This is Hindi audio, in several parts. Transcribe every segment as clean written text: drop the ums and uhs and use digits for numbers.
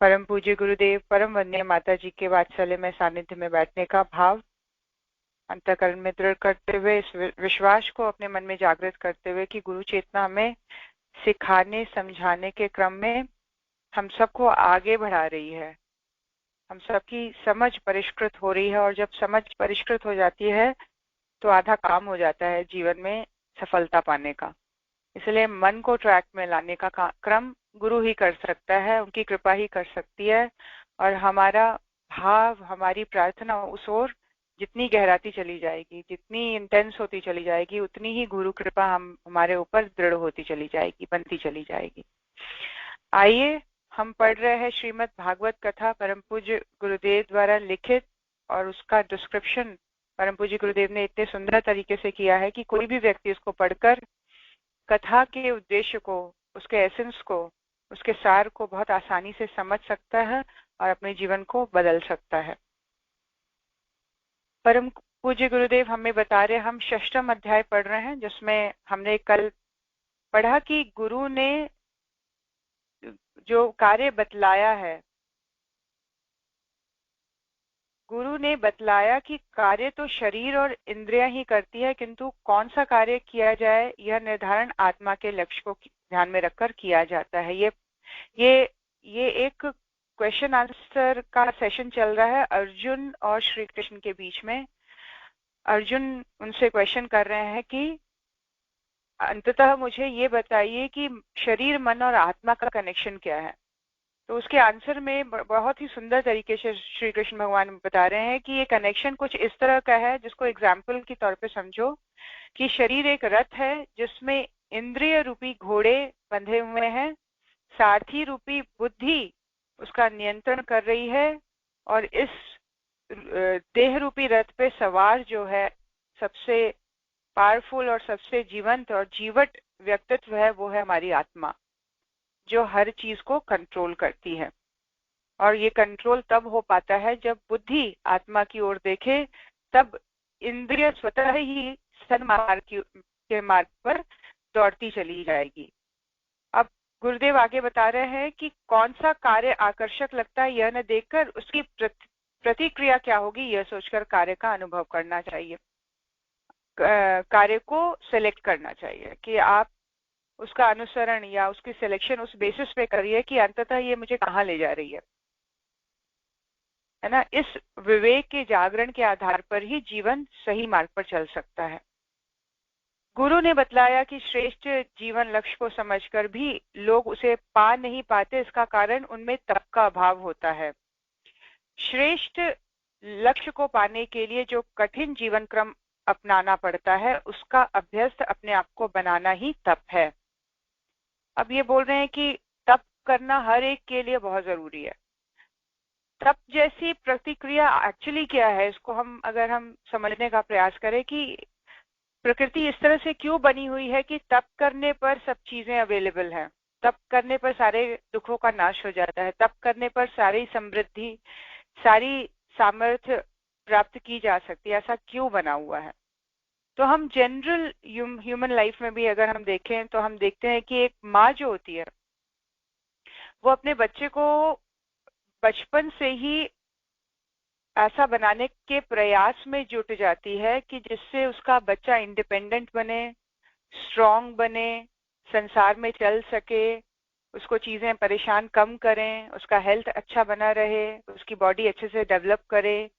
परम पूज्य गुरुदेव, परम वंदनीय माता जी के वात्सल्य में सानिध्य में बैठने का भाव अंतःकरण में दृढ़ करते हुए, इस विश्वास को अपने मन में जागृत करते हुए कि गुरु चेतना हमें सिखाने समझाने के क्रम में हम सबको आगे बढ़ा रही है। हम सबकी समझ परिष्कृत हो रही है, और जब समझ परिष्कृत हो जाती है तो आधा काम हो जाता है जीवन में सफलता पाने का। इसलिए मन को ट्रैक में लाने का क्रम गुरु ही कर सकता है, उनकी कृपा ही कर सकती है। और हमारा भाव, हमारी प्रार्थना उस ओर जितनी गहराती चली जाएगी, जितनी इंटेंस होती चली जाएगी, उतनी ही गुरु कृपा हमारे ऊपर दृढ़ होती चली जाएगी, बनती चली जाएगी। आइए, हम पढ़ रहे हैं श्रीमद् भागवत कथा, परम पूज्य गुरुदेव द्वारा लिखित, और उसका डिस्क्रिप्शन परम पूज्य गुरुदेव ने इतने सुंदर तरीके से किया है कि कोई भी व्यक्ति उसको पढ़कर कथा के उद्देश्य को, उसके एसेंस को, उसके सार को बहुत आसानी से समझ सकता है और अपने जीवन को बदल सकता है। परम पूज्य गुरुदेव हमें बता रहे, हम षष्ठम अध्याय पढ़ रहे हैं, जिसमें हमने कल पढ़ा कि गुरु ने जो कार्य बतलाया है, गुरु ने बतलाया कि कार्य तो शरीर और इंद्रियां ही करती है, किंतु कौन सा कार्य किया जाए यह निर्धारण आत्मा के लक्ष्य को ध्यान में रखकर किया जाता है। ये एक क्वेश्चन आंसर का सेशन चल रहा है अर्जुन और श्री कृष्ण के बीच में। अर्जुन उनसे क्वेश्चन कर रहे हैं कि अंततः मुझे ये बताइए कि शरीर, मन और आत्मा का कनेक्शन क्या है। तो उसके आंसर में बहुत ही सुंदर तरीके से श्री कृष्ण भगवान बता रहे हैं कि ये कनेक्शन कुछ इस तरह का है, जिसको एग्जाम्पल के तौर पे समझो कि शरीर एक रथ है जिसमें इंद्रिय रूपी घोड़े बंधे हुए हैं, सारथी रूपी बुद्धि उसका नियंत्रण कर रही है, और इस देह रूपी रथ पे सवार जो है, सबसे पावरफुल और सबसे जीवंत और जीवट व्यक्तित्व है, वो है हमारी आत्मा, जो हर चीज को कंट्रोल करती है। और ये कंट्रोल तब हो पाता है जब बुद्धि आत्मा की ओर देखे, तब इंद्रिय स्वतः ही सन्मार्ग के मार्ग पर दौड़ती चली जाएगी। अब गुरुदेव आगे बता रहे हैं कि कौन सा कार्य आकर्षक लगता है यह न देखकर उसकी प्रतिक्रिया क्या होगी यह सोचकर कार्य का अनुभव करना चाहिए, कार्य को सिलेक्ट करना चाहिए कि आप उसका अनुसरण या उसकी सिलेक्शन उस बेसिस पे करिए कि अंततः ये मुझे कहाँ ले जा रही है ना। इस विवेक के जागरण के आधार पर ही जीवन सही मार्ग पर चल सकता है। गुरु ने बतलाया कि श्रेष्ठ जीवन लक्ष्य को समझकर भी लोग उसे पा नहीं पाते, इसका कारण उनमें तप का अभाव होता है। श्रेष्ठ लक्ष्य को पाने के लिए जो कठिन जीवन क्रम अपनाना पड़ता है, उसका अभ्यस्त अपने आप को बनाना ही तप है। अब ये बोल रहे हैं कि तप करना हर एक के लिए बहुत जरूरी है। तप जैसी प्रतिक्रिया एक्चुअली क्या है, इसको अगर हम समझने का प्रयास करें कि प्रकृति इस तरह से क्यों बनी हुई है कि तप करने पर सब चीजें अवेलेबल हैं, तप करने पर सारे दुखों का नाश हो जाता है, तप करने पर सारी समृद्धि, सारी सामर्थ्य प्राप्त की जा सकती है, ऐसा क्यों बना हुआ है। तो हम जनरल ह्यूमन लाइफ में भी अगर हम देखें तो हम देखते हैं कि एक माँ जो होती है वो अपने बच्चे को बचपन से ही ऐसा बनाने के प्रयास में जुट जाती है कि जिससे उसका बच्चा इंडिपेंडेंट बने, स्ट्रांग बने, संसार में चल सके, उसको चीजें परेशान कम करें, उसका हेल्थ अच्छा बना रहे, उसकी बॉडी अच्छे से डेवलप करे।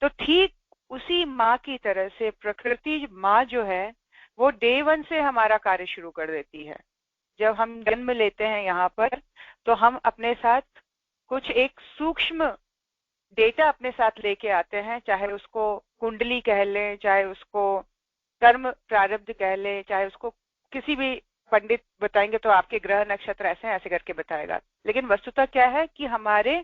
तो ठीक उसी माँ की तरह से प्रकृति माँ जो है वो डे वन से हमारा कार्य शुरू कर देती है। जब हम जन्म लेते हैं यहाँ पर, तो हम अपने साथ कुछ एक सूक्ष्म डेटा अपने साथ लेके आते हैं, चाहे उसको कुंडली कह लें, चाहे उसको कर्म प्रारब्ध कह लें, चाहे उसको किसी भी पंडित बताएंगे तो आपके ग्रह नक्षत्र ऐसे ऐसे करके बताएगा। लेकिन वस्तुतः क्या है कि हमारे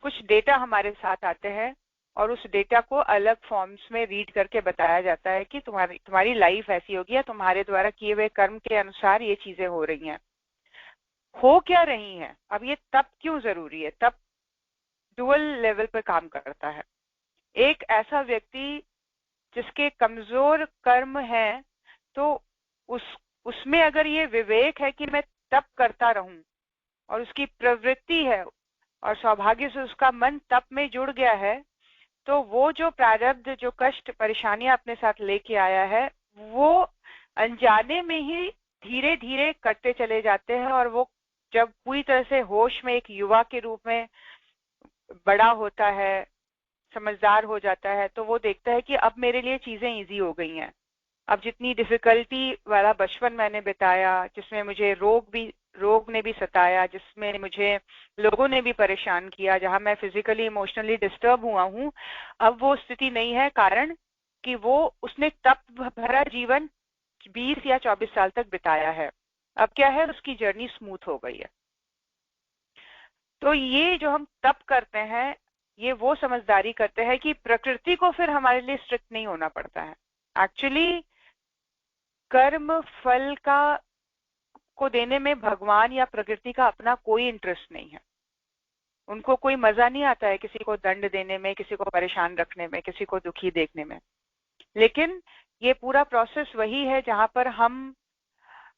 कुछ डेटा हमारे साथ आते हैं और उस डेटा को अलग फॉर्म्स में रीड करके बताया जाता है कि तुम्हारी लाइफ ऐसी होगी, या तुम्हारे द्वारा किए हुए कर्म के अनुसार ये चीजें हो रही हैं, हो क्या रही हैं। अब ये तप क्यों जरूरी है? तप डुअल लेवल पर काम करता है। एक ऐसा व्यक्ति जिसके कमजोर कर्म है, तो उसमें अगर ये विवेक है कि मैं तप करता रहूं, और उसकी प्रवृत्ति है और सौभाग्य से उसका मन तप में जुड़ गया है, तो वो जो प्रारब्ध, जो कष्ट परेशानियां अपने साथ लेके आया है, वो अनजाने में ही धीरे धीरे कटते चले जाते हैं। और वो जब पूरी तरह से होश में एक युवा के रूप में बड़ा होता है, समझदार हो जाता है, तो वो देखता है कि अब मेरे लिए चीजें इजी हो गई हैं। अब जितनी डिफिकल्टी वाला बचपन मैंने बिताया, जिसमें मुझे रोग ने भी सताया, जिसमें मुझे लोगों ने भी परेशान किया, जहां मैं फिजिकली इमोशनली डिस्टर्ब हुआ हूं, अब वो स्थिति नहीं है। कारण कि वो उसने तप भरा जीवन 20 या 24 साल तक बिताया है। अब क्या है, उसकी जर्नी स्मूथ हो गई है। तो ये जो हम तप करते हैं, ये वो समझदारी करते हैं कि प्रकृति को फिर हमारे लिए स्ट्रिक्ट नहीं होना पड़ता है। एक्चुअली कर्म फल को देने में भगवान या प्रकृति का अपना कोई इंटरेस्ट नहीं है। उनको कोई मजा नहीं आता है किसी को दंड देने में, किसी को परेशान रखने में, किसी को दुखी देखने में। लेकिन ये पूरा प्रोसेस वही है जहां पर हम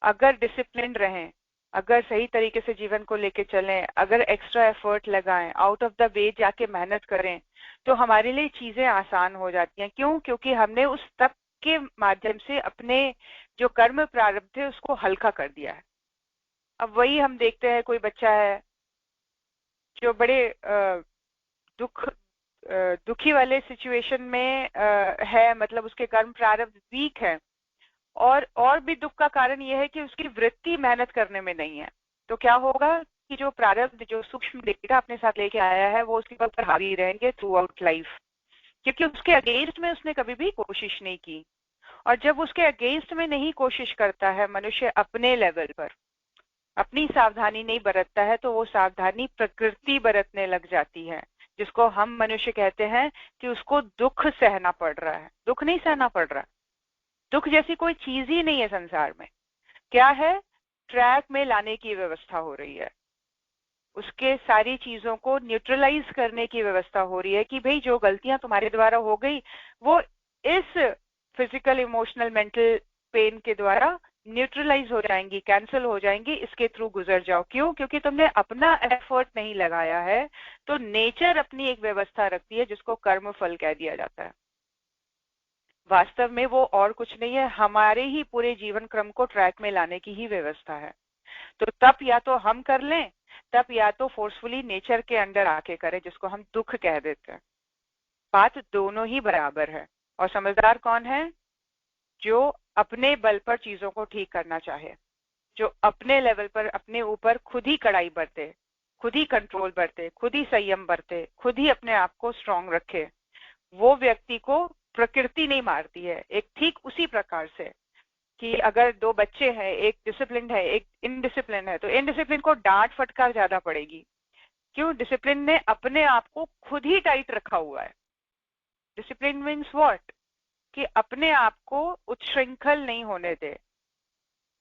अगर डिसिप्लिन रहें, अगर सही तरीके से जीवन को लेके चलें, अगर एक्स्ट्रा एफर्ट लगाएं, आउट ऑफ द वे जाके मेहनत करें, तो हमारे लिए चीजें आसान हो जाती हैं। क्यों? क्योंकि हमने उस तप के माध्यम से अपने जो कर्म प्रारब्ध थे उसको हल्का कर दिया है। अब वही हम देखते हैं, कोई बच्चा है जो बड़े दुखी वाले सिचुएशन में है, मतलब उसके कर्म प्रारब्ध वीक है, और भी दुख का कारण यह है कि उसकी वृत्ति मेहनत करने में नहीं है। तो क्या होगा कि जो प्रारब्ध, जो सूक्ष्म डेटा अपने साथ लेके आया है, वो उसके ऊपर हावी रहेंगे थ्रू आउट लाइफ, क्योंकि उसके अगेंस्ट में उसने कभी भी कोशिश नहीं की। और जब उसके अगेंस्ट में नहीं कोशिश करता है मनुष्य अपने लेवल पर, अपनी सावधानी नहीं बरतता है, तो वो सावधानी प्रकृति बरतने लग जाती है, जिसको हम मनुष्य कहते हैं कि उसको दुख सहना पड़ रहा है। दुख नहीं सहना पड़ रहा, दुख जैसी कोई चीज ही नहीं है संसार में। क्या है? ट्रैक में लाने की व्यवस्था हो रही है, उसके सारी चीजों को न्यूट्रलाइज करने की व्यवस्था हो रही है कि भाई जो गलतियां तुम्हारे द्वारा हो गई वो इस फिजिकल इमोशनल मेंटल पेन के द्वारा न्यूट्रलाइज हो जाएंगी, कैंसिल हो जाएंगी, इसके थ्रू गुजर जाओ। क्यों? क्योंकि तुमने अपना एफर्ट नहीं लगाया है। तो नेचर अपनी एक व्यवस्था रखती है जिसको कर्म फल कह दिया जाता है। वास्तव में वो और कुछ नहीं है, हमारे ही पूरे जीवन क्रम को ट्रैक में लाने की ही व्यवस्था है। तो तप या तो हम कर लें, तप या तो फोर्सफुली नेचर के अंडर आके करें, जिसको हम दुख कह देते हैं। बात दोनों ही बराबर है। और समझदार कौन है? जो अपने बल पर चीजों को ठीक करना चाहे, जो अपने लेवल पर अपने ऊपर खुद ही कड़ाई बरते, खुद ही कंट्रोल बरते, खुद ही संयम बरते, खुद ही अपने आप को स्ट्रांग रखे। वो व्यक्ति को प्रकृति नहीं मारती है। एक ठीक उसी प्रकार से कि अगर दो बच्चे हैं, एक डिसिप्लिन है, एक इनडिसिप्लिन है, तो इनडिसिप्लिन को डांट फटकार ज्यादा पड़ेगी। क्यों? डिसिप्लिन ने अपने आप को खुद ही टाइट रखा हुआ है। Discipline means what? कि अपने आप को उच्छृंखल नहीं होने दे,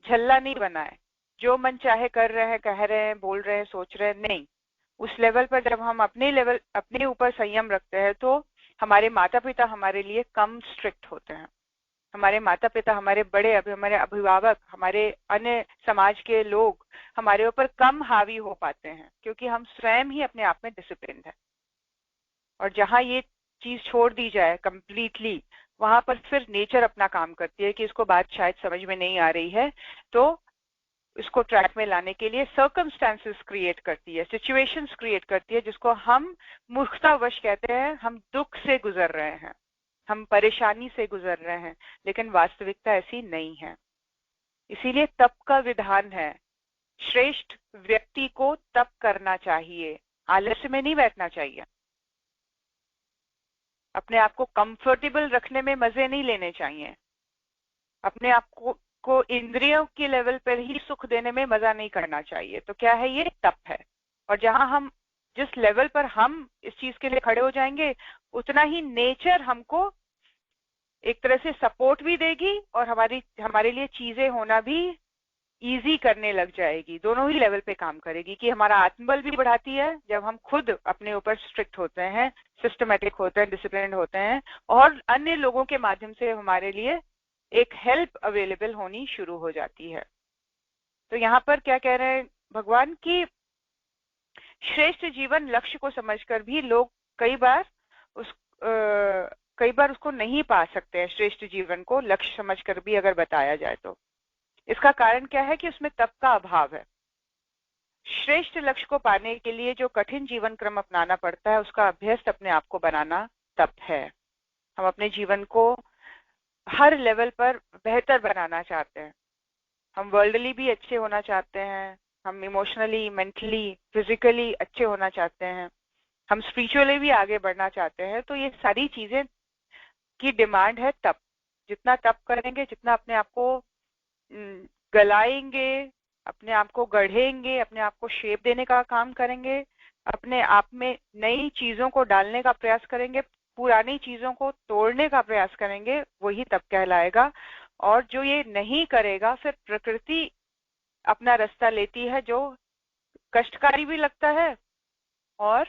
झल्ला नहीं बनाए, जो मन चाहे कर रहे हैं, कह रहे हैं, बोल रहे हैं, सोच रहे हैं, नहीं। उस लेवल पर जब हम अपने ऊपर संयम रखते हैं, तो हमारे माता पिता हमारे लिए कम स्ट्रिक्ट होते हैं। हमारे माता पिता, हमारे हमारे अभिभावक, हमारे अन्य समाज के लोग हमारे ऊपर कम हावी हो पाते हैं, क्योंकि हम स्वयं ही अपने आप में डिसिप्लिन है। और जहां ये चीज छोड़ दी जाए कंप्लीटली, वहां पर फिर नेचर अपना काम करती है कि इसको बात शायद समझ में नहीं आ रही है, तो इसको ट्रैक में लाने के लिए सर्कमस्टेंसेस क्रिएट करती है, सिचुएशंस क्रिएट करती है, जिसको हम मूर्खतावश कहते हैं। हम दुख से गुजर रहे हैं, हम परेशानी से गुजर रहे हैं, लेकिन वास्तविकता ऐसी नहीं है। इसीलिए तप का विधान है, श्रेष्ठ व्यक्ति को तप करना चाहिए, आलस्य में नहीं बैठना चाहिए। अपने आप को कंफर्टेबल रखने में मजे नहीं लेने चाहिए। अपने आप को इंद्रियों के लेवल पर ही सुख देने में मजा नहीं करना चाहिए। तो क्या है? ये तप है। और जहां हम, जिस लेवल पर हम इस चीज के लिए खड़े हो जाएंगे, उतना ही नेचर हमको एक तरह से सपोर्ट भी देगी और हमारे लिए चीजें होना भी इजी करने लग जाएगी। दोनों ही लेवल पे काम करेगी कि हमारा आत्मबल भी बढ़ाती है जब हम खुद अपने ऊपर स्ट्रिक्ट होते हैं, सिस्टमेटिक होते हैं, डिसिप्लिन होते हैं, और अन्य लोगों के माध्यम से हमारे लिए एक हेल्प अवेलेबल होनी शुरू हो जाती है। तो यहाँ पर क्या कह रहे हैं भगवान की श्रेष्ठ जीवन लक्ष्य को समझकर भी लोग कई बार उसको नहीं पा सकते हैं। श्रेष्ठ जीवन को लक्ष्य समझकर भी अगर बताया जाए तो इसका कारण क्या है कि उसमें तप का अभाव है। श्रेष्ठ लक्ष्य को पाने के लिए जो कठिन जीवन क्रम अपनाना पड़ता है उसका अभ्यस्त अपने आप को बनाना तप है। हम अपने जीवन को हर लेवल पर बेहतर बनाना चाहते हैं। हम वर्ल्डली भी अच्छे होना चाहते हैं, हम इमोशनली, मेंटली, फिजिकली अच्छे होना चाहते हैं, हम स्पिरिचुअली भी आगे बढ़ना चाहते हैं। तो ये सारी चीजें की डिमांड है तप। जितना तप करेंगे, जितना अपने आप को गलाएंगे, अपने आप को गढ़ेंगे, अपने आप को शेप देने का काम करेंगे, अपने आप में नई चीजों को डालने का प्रयास करेंगे, पुरानी चीजों को तोड़ने का प्रयास करेंगे, वही तप कहलाएगा। और जो ये नहीं करेगा फिर प्रकृति अपना रास्ता लेती है जो कष्टकारी भी लगता है और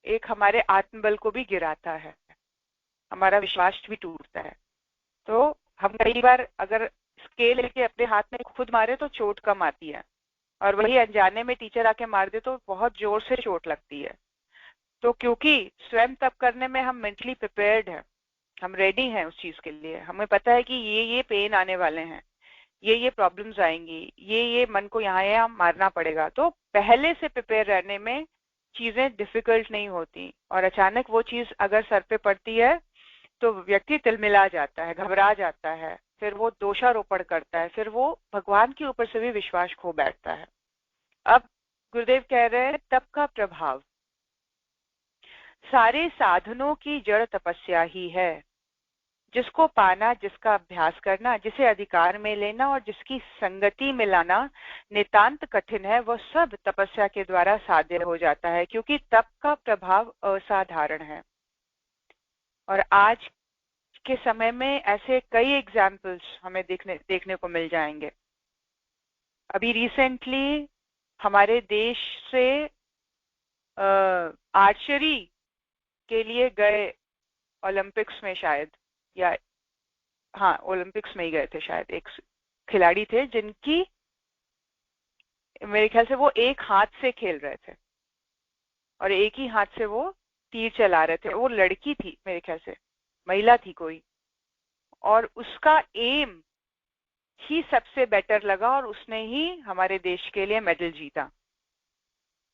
एक हमारे आत्मबल को भी गिराता है, हमारा विश्वास भी टूटता है। तो हम कई बार अगर स्केल लेके अपने हाथ में खुद मारे तो चोट कम आती है, और वही अनजाने में टीचर आके मार दे तो बहुत जोर से चोट लगती है। तो क्योंकि स्वयं तप करने में हम मेंटली प्रिपेयर्ड हैं, हम रेडी हैं उस चीज के लिए, हमें पता है कि ये पेन आने वाले हैं, ये प्रॉब्लम्स आएंगी, ये मन को यहाँ मारना पड़ेगा। तो पहले से प्रिपेयर रहने में चीजें डिफिकल्ट नहीं होती, और अचानक वो चीज अगर सर पे पड़ती है तो व्यक्ति तिलमिला जाता है, घबरा जाता है, फिर वो दोषारोपण करता है, फिर वो भगवान के ऊपर से भी विश्वास खो बैठता है। अब गुरुदेव कह रहे हैं तप का प्रभाव, सारे साधनों की जड़ तपस्या ही है। जिसको पाना, जिसका अभ्यास करना, जिसे अधिकार में लेना और जिसकी संगति में लाना नितांत कठिन है, वह सब तपस्या के द्वारा साध्य हो जाता है, क्योंकि तप का प्रभाव असाधारण है। और आज के समय में ऐसे कई एग्जाम्पल्स हमें देखने को मिल जाएंगे। अभी रिसेंटली हमारे देश से आर्चरी के लिए गए ओलंपिक्स में, शायद, या हाँ ओलंपिक्स में ही गए थे शायद, एक खिलाड़ी थे जिनकी मेरे ख्याल से वो एक हाथ से खेल रहे थे और एक ही हाथ से वो तीर चला रहे थे। वो लड़की थी, मेरे ख्याल से महिला थी कोई, और उसका एम ही सबसे बेटर लगा और उसने ही हमारे देश के लिए मेडल जीता।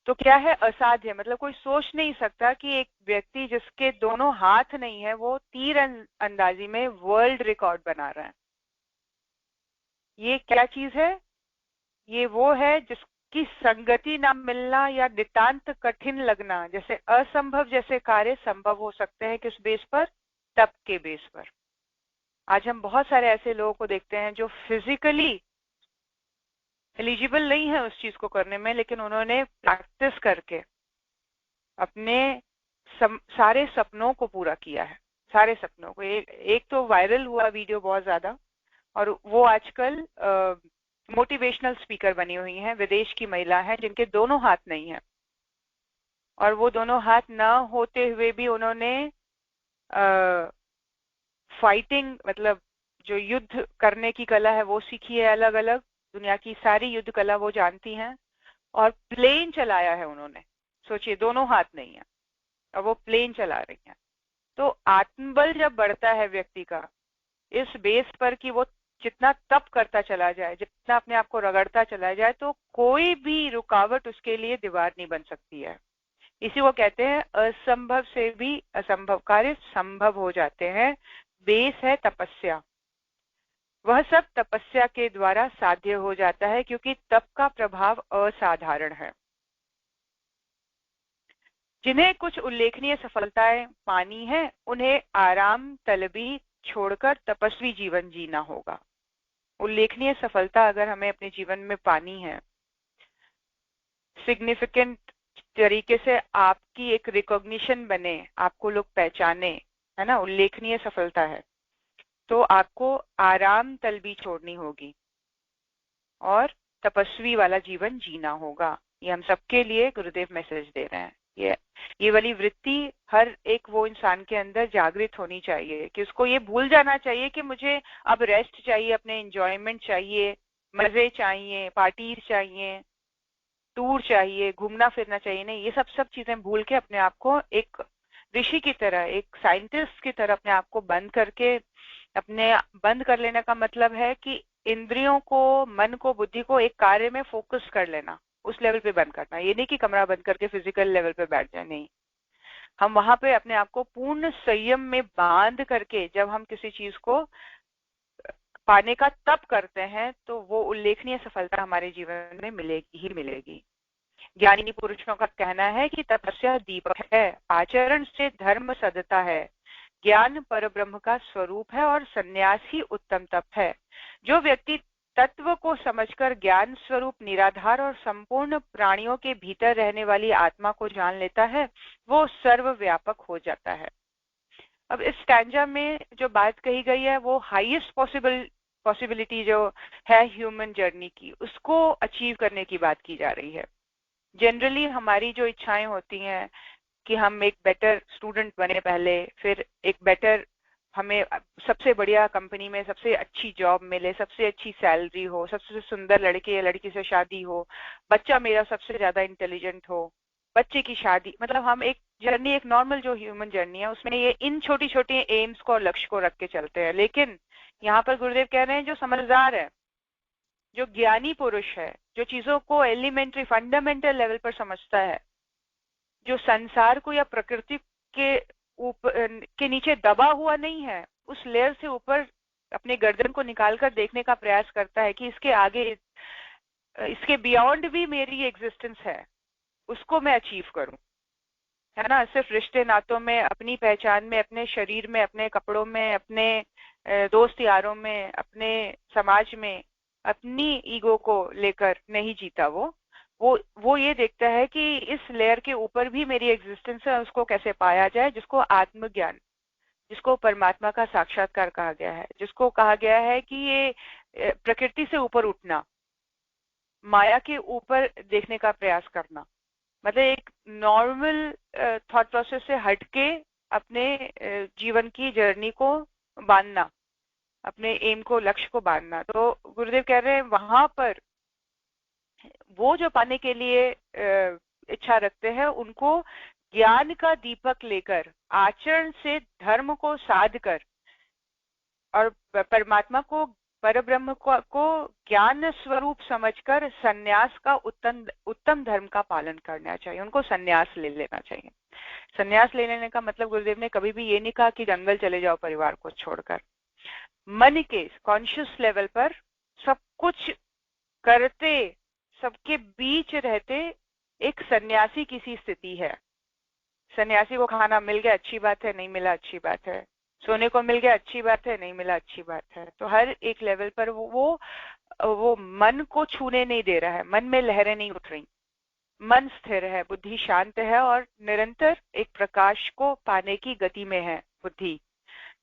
तो क्या है, असाध्य, मतलब कोई सोच नहीं सकता कि एक व्यक्ति जिसके दोनों हाथ नहीं है वो तीर अंदाजी में वर्ल्ड रिकॉर्ड बना रहा है। ये क्या चीज है? ये वो है जिसकी संगति ना मिलना या नितांत कठिन लगना। जैसे असंभव जैसे कार्य संभव हो सकते हैं, किस बेस पर? तप के बेस पर। आज हम बहुत सारे ऐसे लोगों को देखते हैं जो फिजिकली एलिजिबल नहीं है उस चीज को करने में, लेकिन उन्होंने प्रैक्टिस करके अपने सारे सपनों को पूरा किया है, सारे सपनों को। एक तो वायरल हुआ वीडियो बहुत ज्यादा, और वो आजकल मोटिवेशनल स्पीकर बनी हुई हैं, विदेश की महिला है जिनके दोनों हाथ नहीं है, और वो दोनों हाथ न होते हुए भी उन्होंने फाइटिंग, मतलब जो युद्ध करने की कला है वो सीखी है, अलग अलग दुनिया की सारी युद्ध कला वो जानती हैं, और प्लेन चलाया है उन्होंने। सोचिए, दोनों हाथ नहीं है और वो प्लेन चला रही हैं। तो आत्मबल जब बढ़ता है व्यक्ति का इस बेस पर कि वो जितना तप करता चला जाए, जितना अपने आप को रगड़ता चला जाए, तो कोई भी रुकावट उसके लिए दीवार नहीं बन सकती है। इसी को कहते हैं असंभव से भी असंभव कार्य संभव हो जाते हैं। बेस है तपस्या, वह सब तपस्या के द्वारा साध्य हो जाता है, क्योंकि तप का प्रभाव असाधारण है। जिन्हें कुछ उल्लेखनीय सफलताएं पानी है, उन्हें आराम तलबी छोड़कर तपस्वी जीवन जीना होगा। उल्लेखनीय सफलता अगर हमें अपने जीवन में पानी है, सिग्निफिकेंट तरीके से आपकी एक रिकॉग्निशन बने, आपको लोग पहचाने, है ना, उल्लेखनीय सफलता है, तो आपको आराम तलबी छोड़नी होगी और तपस्वी वाला जीवन जीना होगा। ये हम सबके लिए गुरुदेव मैसेज दे रहे हैं। ये वाली वृत्ति हर एक वो इंसान के अंदर जागृत होनी चाहिए कि उसको ये भूल जाना चाहिए कि मुझे अब रेस्ट चाहिए, अपने एंजॉयमेंट चाहिए, मजे चाहिए, पार्टीज चाहिए, टूर चाहिए, घूमना फिरना चाहिए, नहीं, ये सब चीजें भूल के अपने आप को एक ऋषि की तरह, एक साइंटिस्ट की तरह अपने आप को बंद करके, अपने बंद कर लेने का मतलब है कि इंद्रियों को, मन को, बुद्धि को एक कार्य में फोकस कर लेना, उस लेवल पे बंद करना। ये नहीं कि कमरा बंद करके फिजिकल लेवल पे बैठ जाए, नहीं, हम वहां पे अपने आप को पूर्ण संयम में बांध करके जब हम किसी चीज को पाने का तप करते हैं तो वो उल्लेखनीय सफलता हमारे जीवन में मिलेगी ही मिलेगी। ज्ञानी पुरुषों का कहना है कि तपस्या दीपक है, आचरण से धर्म सदता है, ज्ञान परब्रह्म का स्वरूप है और संन्यास ही उत्तम तप है। जो व्यक्ति तत्व को समझकर ज्ञान स्वरूप निराधार और संपूर्ण प्राणियों के भीतर रहने वाली आत्मा को जान लेता है, वो सर्वव्यापक हो जाता है। अब इस स्टैंजा में जो बात कही गई है वो हाईएस्ट पॉसिबिलिटी जो है ह्यूमन जर्नी की, उसको अचीव करने की बात की जा रही है। जनरली हमारी जो इच्छाएं होती हैं कि हम एक बेटर स्टूडेंट बने पहले, फिर एक बेटर, हमें सबसे बढ़िया कंपनी में सबसे अच्छी जॉब मिले, सबसे अच्छी सैलरी हो, सबसे सुंदर लड़के या लड़की से शादी हो, बच्चा मेरा सबसे ज्यादा इंटेलिजेंट हो, बच्चे की शादी, मतलब हम एक जर्नी, एक नॉर्मल जो ह्यूमन जर्नी है उसमें ये इन छोटी छोटी एम्स को और लक्ष्य को रख के चलते हैं। लेकिन यहाँ पर गुरुदेव कह रहे हैं जो समझदार है, जो ज्ञानी पुरुष है, जो चीजों को एलिमेंट्री फंडामेंटल लेवल पर समझता है, जो संसार को या प्रकृति के ऊपर के नीचे दबा हुआ नहीं है, उस लेयर से ऊपर अपने गर्दन को निकालकर देखने का प्रयास करता है कि इसके आगे, इसके बियॉन्ड भी मेरी एग्जिस्टेंस है, उसको मैं अचीव करूं, है ना। सिर्फ रिश्ते नातों में, अपनी पहचान में, अपने शरीर में, अपने कपड़ों में, अपने दोस्त यारों में, अपने समाज में अपनी ईगो को लेकर नहीं जीता वो ये देखता है कि इस लेयर के ऊपर भी मेरी एग्जिस्टेंस है, उसको कैसे पाया जाए, जिसको आत्मज्ञान, जिसको परमात्मा का साक्षात्कार कहा गया है, जिसको कहा गया है कि ये प्रकृति से ऊपर उठना, माया के ऊपर देखने का प्रयास करना, मतलब एक नॉर्मल थॉट प्रोसेस से हटके अपने जीवन की जर्नी को बांधना, अपने एम को, लक्ष्य को बांधना। तो गुरुदेव कह रहे हैं वहां पर वो जो पाने के लिए इच्छा रखते हैं, उनको ज्ञान का दीपक लेकर, आचरण से धर्म को साध कर और परमात्मा को, परब्रह्म को ज्ञान स्वरूप समझकर सन्यास का उत्तम धर्म का पालन करना चाहिए। उनको सन्यास ले लेना चाहिए। सन्यास ले लेने का मतलब गुरुदेव ने कभी भी ये नहीं कहा कि जंगल चले जाओ परिवार को छोड़कर। मन के कॉन्शियस लेवल पर सब कुछ करते, सबके बीच रहते एक सन्यासी की सी स्थिति है। सन्यासी को खाना मिल गया अच्छी बात है, नहीं मिला अच्छी बात है, सोने को मिल गया अच्छी बात है, नहीं मिला अच्छी बात है। तो हर एक लेवल पर वो मन को छूने नहीं दे रहा है, मन में लहरें नहीं उठ रही, मन स्थिर है, बुद्धि शांत है और निरंतर एक प्रकाश को पाने की गति में है बुद्धि।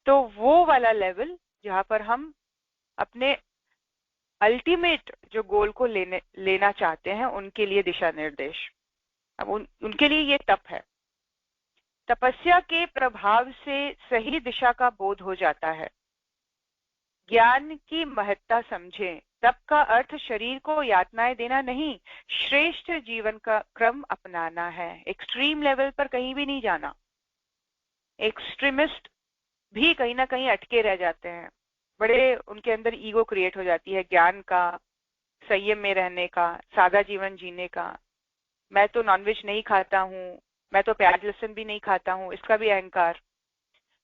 तो वो वाला लेवल जहां पर हम अपने अल्टीमेट जो गोल को लेना चाहते हैं, उनके लिए दिशा निर्देश, अब उनके लिए ये तप है। तपस्या के प्रभाव से सही दिशा का बोध हो जाता है। ज्ञान की महत्ता समझें। तप का अर्थ शरीर को यातनाएं देना नहीं, श्रेष्ठ जीवन का क्रम अपनाना है। एक्सट्रीम लेवल पर कहीं भी नहीं जाना। एक्सट्रीमिस्ट भी कहीं ना कहीं अटके रह जाते हैं, बड़े उनके अंदर ईगो क्रिएट हो जाती है ज्ञान का, संयम में रहने का, सादा जीवन जीने का। मैं तो नॉनवेज नहीं खाता हूँ, मैं तो प्याज लहसुन भी नहीं खाता हूँ, इसका भी अहंकार।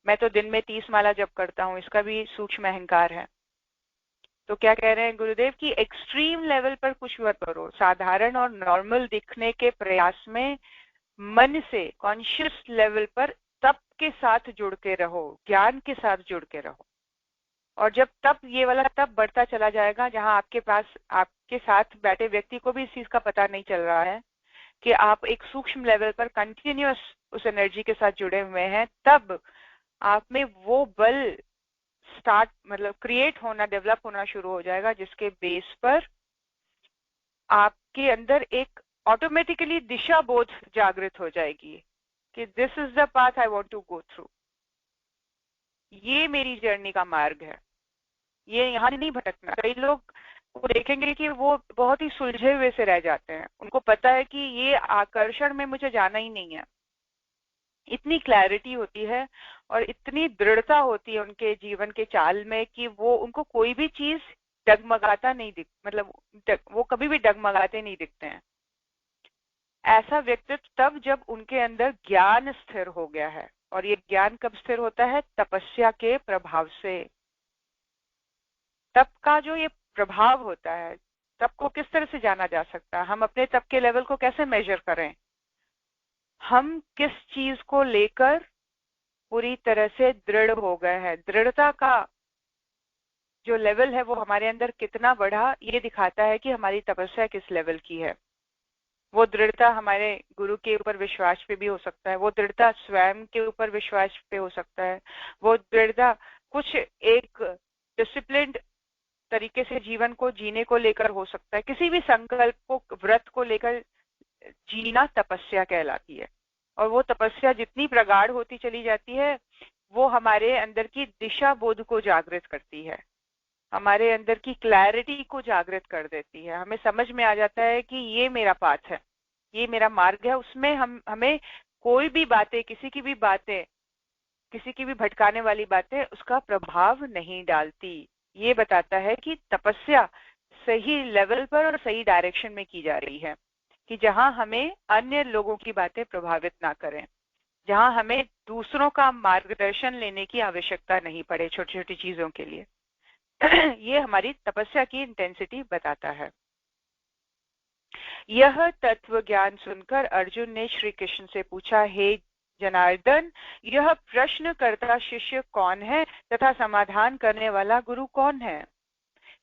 मैं तो दिन में 30 माला जप करता हूँ, इसका भी सूक्ष्म अहंकार है। तो क्या कह रहे हैं गुरुदेव की एक्सट्रीम लेवल पर कुछ मत करो, साधारण और नॉर्मल दिखने के प्रयास में मन से कॉन्शियस लेवल पर तप के साथ जुड़ के रहो, ज्ञान के साथ जुड़ के रहो। और जब तप, ये वाला तप बढ़ता चला जाएगा, जहां आपके पास, आपके साथ बैठे व्यक्ति को भी इस चीज का पता नहीं चल रहा है कि आप एक सूक्ष्म लेवल पर कंटिन्यूअस उस एनर्जी के साथ जुड़े हुए हैं, तब आप में वो बल स्टार्ट, मतलब क्रिएट होना, डेवलप होना शुरू हो जाएगा, जिसके बेस पर आपके अंदर एक ऑटोमेटिकली दिशा बोध जागृत हो जाएगी कि this is the path I want to go through. ये मेरी जर्नी का मार्ग है, ये यहाँ नहीं भटकना। कई लोग वो देखेंगे कि वो बहुत ही सुलझे हुए से रह जाते हैं, उनको पता है कि ये आकर्षण में मुझे जाना ही नहीं है। इतनी क्लैरिटी होती है और इतनी दृढ़ता होती है उनके जीवन के चाल में कि वो उनको कोई भी चीज डगमगाता नहीं दिख, मतलब वो कभी भी डगमगाते नहीं दिखते हैं। ऐसा व्यक्तित्व तब जब उनके अंदर ज्ञान स्थिर हो गया है, और ये ज्ञान कब स्थिर होता है? तपस्या के प्रभाव से। तप का जो ये प्रभाव होता है, तप को किस तरह से जाना जा सकता है? हम अपने तप के लेवल को कैसे मेजर करें? हम किस चीज को लेकर पूरी तरह से दृढ़ हो गए हैं, दृढ़ता का जो लेवल है वो हमारे अंदर कितना बढ़ा, ये दिखाता है कि हमारी तपस्या किस लेवल की है। वो दृढ़ता हमारे गुरु के ऊपर विश्वास पे भी हो सकता है, वो दृढ़ता स्वयं के ऊपर विश्वास पे हो सकता है, वो दृढ़ता कुछ एक डिसिप्लिन्ड तरीके से जीवन को जीने को लेकर हो सकता है। किसी भी संकल्प को, व्रत को लेकर जीना तपस्या कहलाती है। और वो तपस्या जितनी प्रगाढ़ होती चली जाती है, वो हमारे अंदर की दिशा बोध को जागृत करती है, हमारे अंदर की क्लैरिटी को जागृत कर देती है। हमें समझ में आ जाता है कि ये मेरा पाथ है, ये मेरा मार्ग है। उसमें हमें कोई भी बातें, किसी की भी बातें, किसी की भी भटकाने वाली बातें उसका प्रभाव नहीं डालती। ये बताता है कि तपस्या सही लेवल पर और सही डायरेक्शन में की जा रही है, कि जहां हमें अन्य लोगों की बातें प्रभावित ना करें, जहां हमें दूसरों का मार्गदर्शन लेने की आवश्यकता नहीं पड़े छोटी छोटी चीजों के लिए। ये हमारी तपस्या की इंटेंसिटी बताता है। यह तत्व ज्ञान सुनकर अर्जुन ने श्री कृष्ण से पूछा, हे जनार्दन, यह प्रश्न करता शिष्य कौन है तथा समाधान करने वाला गुरु कौन है?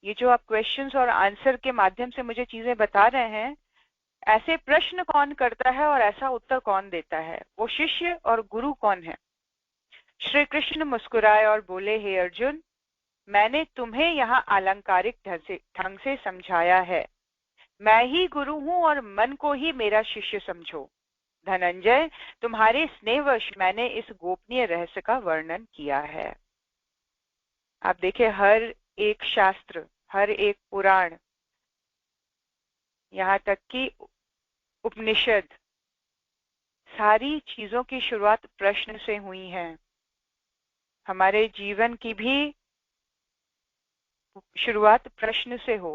ये जो आप क्वेश्चंस और आंसर के माध्यम से मुझे चीजें बता रहे हैं, ऐसे प्रश्न कौन करता है और ऐसा उत्तर कौन देता है? वो शिष्य और गुरु कौन है? श्री कृष्ण मुस्कुराए और बोले, हे अर्जुन, मैंने तुम्हें यहाँ अलंकारिक ढंग से समझाया है। मैं ही गुरु हूं और मन को ही मेरा शिष्य समझो। धनंजय, तुम्हारे स्नेहवश मैंने इस गोपनीय रहस्य का वर्णन किया है। आप देखिए, हर एक शास्त्र, हर एक पुराण, यहाँ तक कि उपनिषद, सारी चीजों की शुरुआत प्रश्न से हुई है। हमारे जीवन की भी शुरुआत प्रश्न से हो।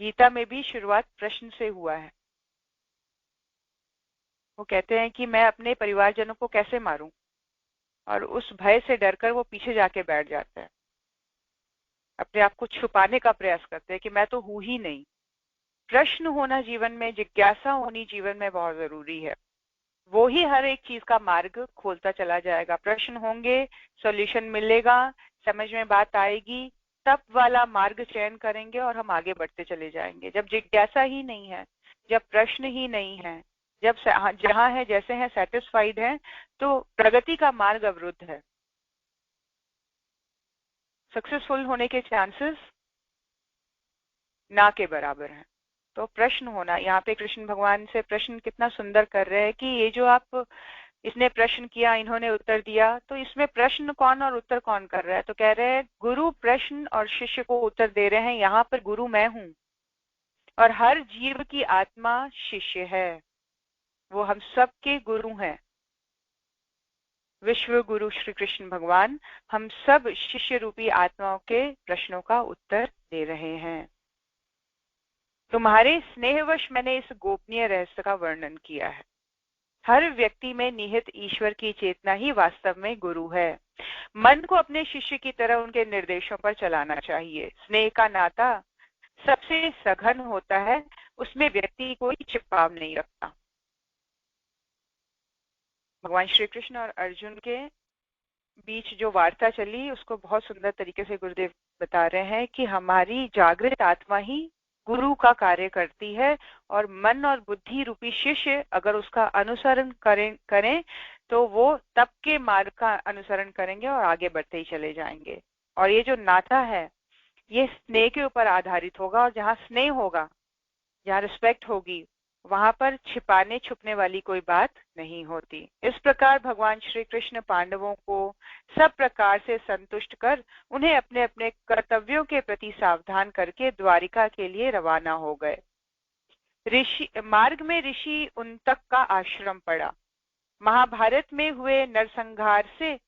गीता में भी शुरुआत प्रश्न से हुआ है। वो कहते हैं कि मैं अपने परिवारजनों को कैसे मारूं, और उस भय से डरकर वो पीछे जाके बैठ जाता है, अपने आप को छुपाने का प्रयास करते हैं कि मैं तो हूं ही नहीं। प्रश्न होना जीवन में, जिज्ञासा होनी जीवन में बहुत जरूरी है। वो ही हर एक चीज का मार्ग खोलता चला जाएगा। प्रश्न होंगे, सॉल्यूशन मिलेगा, समझ में बात आएगी, तब वाला मार्ग चयन करेंगे और हम आगे बढ़ते चले जाएंगे। जब जिज्ञासा ही नहीं है, जब प्रश्न ही नहीं है, जब जहां है जैसे हैं सेटिस्फाइड है, तो प्रगति का मार्ग अवरुद्ध है। सक्सेसफुल होने के चांसेस ना के बराबर हैं। तो प्रश्न होना, यहाँ पे कृष्ण भगवान से प्रश्न कितना सुंदर कर रहे हैं कि ये जो आप, इसने प्रश्न किया, इन्होंने उत्तर दिया, तो इसमें प्रश्न कौन और उत्तर कौन कर रहा है? तो कह रहे हैं गुरु प्रश्न और शिष्य को उत्तर दे रहे हैं। यहाँ पर गुरु मैं हूं और हर जीव की आत्मा शिष्य है। वो हम सबके गुरु हैं। विश्व गुरु श्री कृष्ण भगवान हम सब शिष्य रूपी आत्माओं के प्रश्नों का उत्तर दे रहे हैं। तुम्हारे स्नेहवश मैंने इस गोपनीय रहस्य का वर्णन किया है। हर व्यक्ति में निहित ईश्वर की चेतना ही वास्तव में गुरु है। मन को अपने शिष्य की तरह उनके निर्देशों पर चलाना चाहिए। स्नेह का नाता सबसे सघन होता है, उसमें व्यक्ति कोई छिपाव नहीं रखता। भगवान श्री कृष्ण और अर्जुन के बीच जो वार्ता चली, उसको बहुत सुंदर तरीके से गुरुदेव बता रहे हैं कि हमारी जागृत आत्मा ही गुरु का कार्य करती है, और मन और बुद्धि रूपी शिष्य अगर उसका अनुसरण करें तो वो तप के मार्ग का अनुसरण करेंगे और आगे बढ़ते ही चले जाएंगे। और ये जो नाता है, ये स्नेह के ऊपर आधारित होगा, और जहाँ स्नेह होगा, जहाँ रिस्पेक्ट होगी, वहां पर छिपाने छुपने वाली कोई बात नहीं होती। इस प्रकार भगवान श्री कृष्ण पांडवों को सब प्रकार से संतुष्ट कर उन्हें अपने अपने कर्तव्यों के प्रति सावधान करके द्वारिका के लिए रवाना हो गए। मार्ग में ऋषि उन्तक का आश्रम पड़ा। महाभारत में हुए नरसंहार से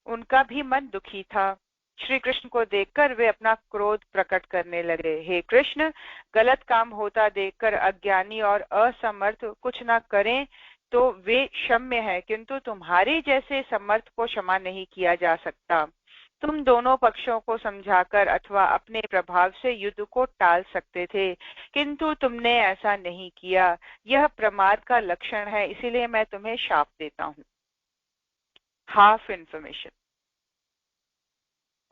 उनका भी मन दुखी था। श्री कृष्ण को देखकर वे अपना क्रोध प्रकट करने लगे। हे कृष्ण, गलत काम होता देखकर अज्ञानी और असमर्थ कुछ ना करें तो वे क्षम्य है, किंतु तुम्हारे जैसे समर्थ को क्षमा नहीं किया जा सकता। तुम दोनों पक्षों को समझाकर अथवा अपने प्रभाव से युद्ध को टाल सकते थे, किंतु तुमने ऐसा नहीं किया। यह प्रमाद का लक्षण है, इसीलिए मैं तुम्हें शाप देता हूँ। Half information.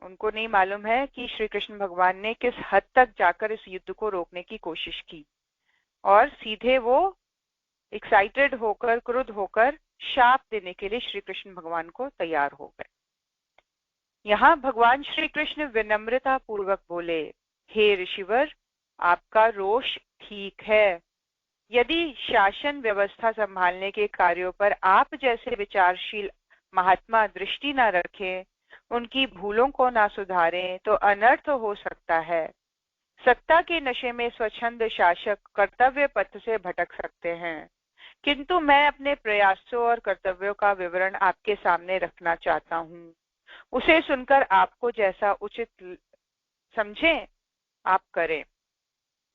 उनको नहीं मालूम है कि श्री कृष्ण भगवान ने किस हद तक जाकर इस युद्ध को रोकने की कोशिश की, और सीधे वो एक्साइटेड होकर, क्रुद्ध होकर शाप देने के लिए श्री कृष्ण भगवान को तैयार हो गए। यहाँ भगवान श्री कृष्ण विनम्रता पूर्वक बोले, हे ऋषिवर, आपका रोष ठीक है। यदि शासन व्यवस्था संभालने के कार्यों पर आप जैसे विचारशील महात्मा दृष्टि न रखें, उनकी भूलों को ना सुधारें तो अनर्थ हो सकता है। सत्ता के नशे में स्वच्छंद शासक कर्तव्य पथ से भटक सकते हैं, किंतु मैं अपने प्रयासों और कर्तव्यों का विवरण आपके सामने रखना चाहता हूँ। उसे सुनकर आपको जैसा उचित समझें आप करें।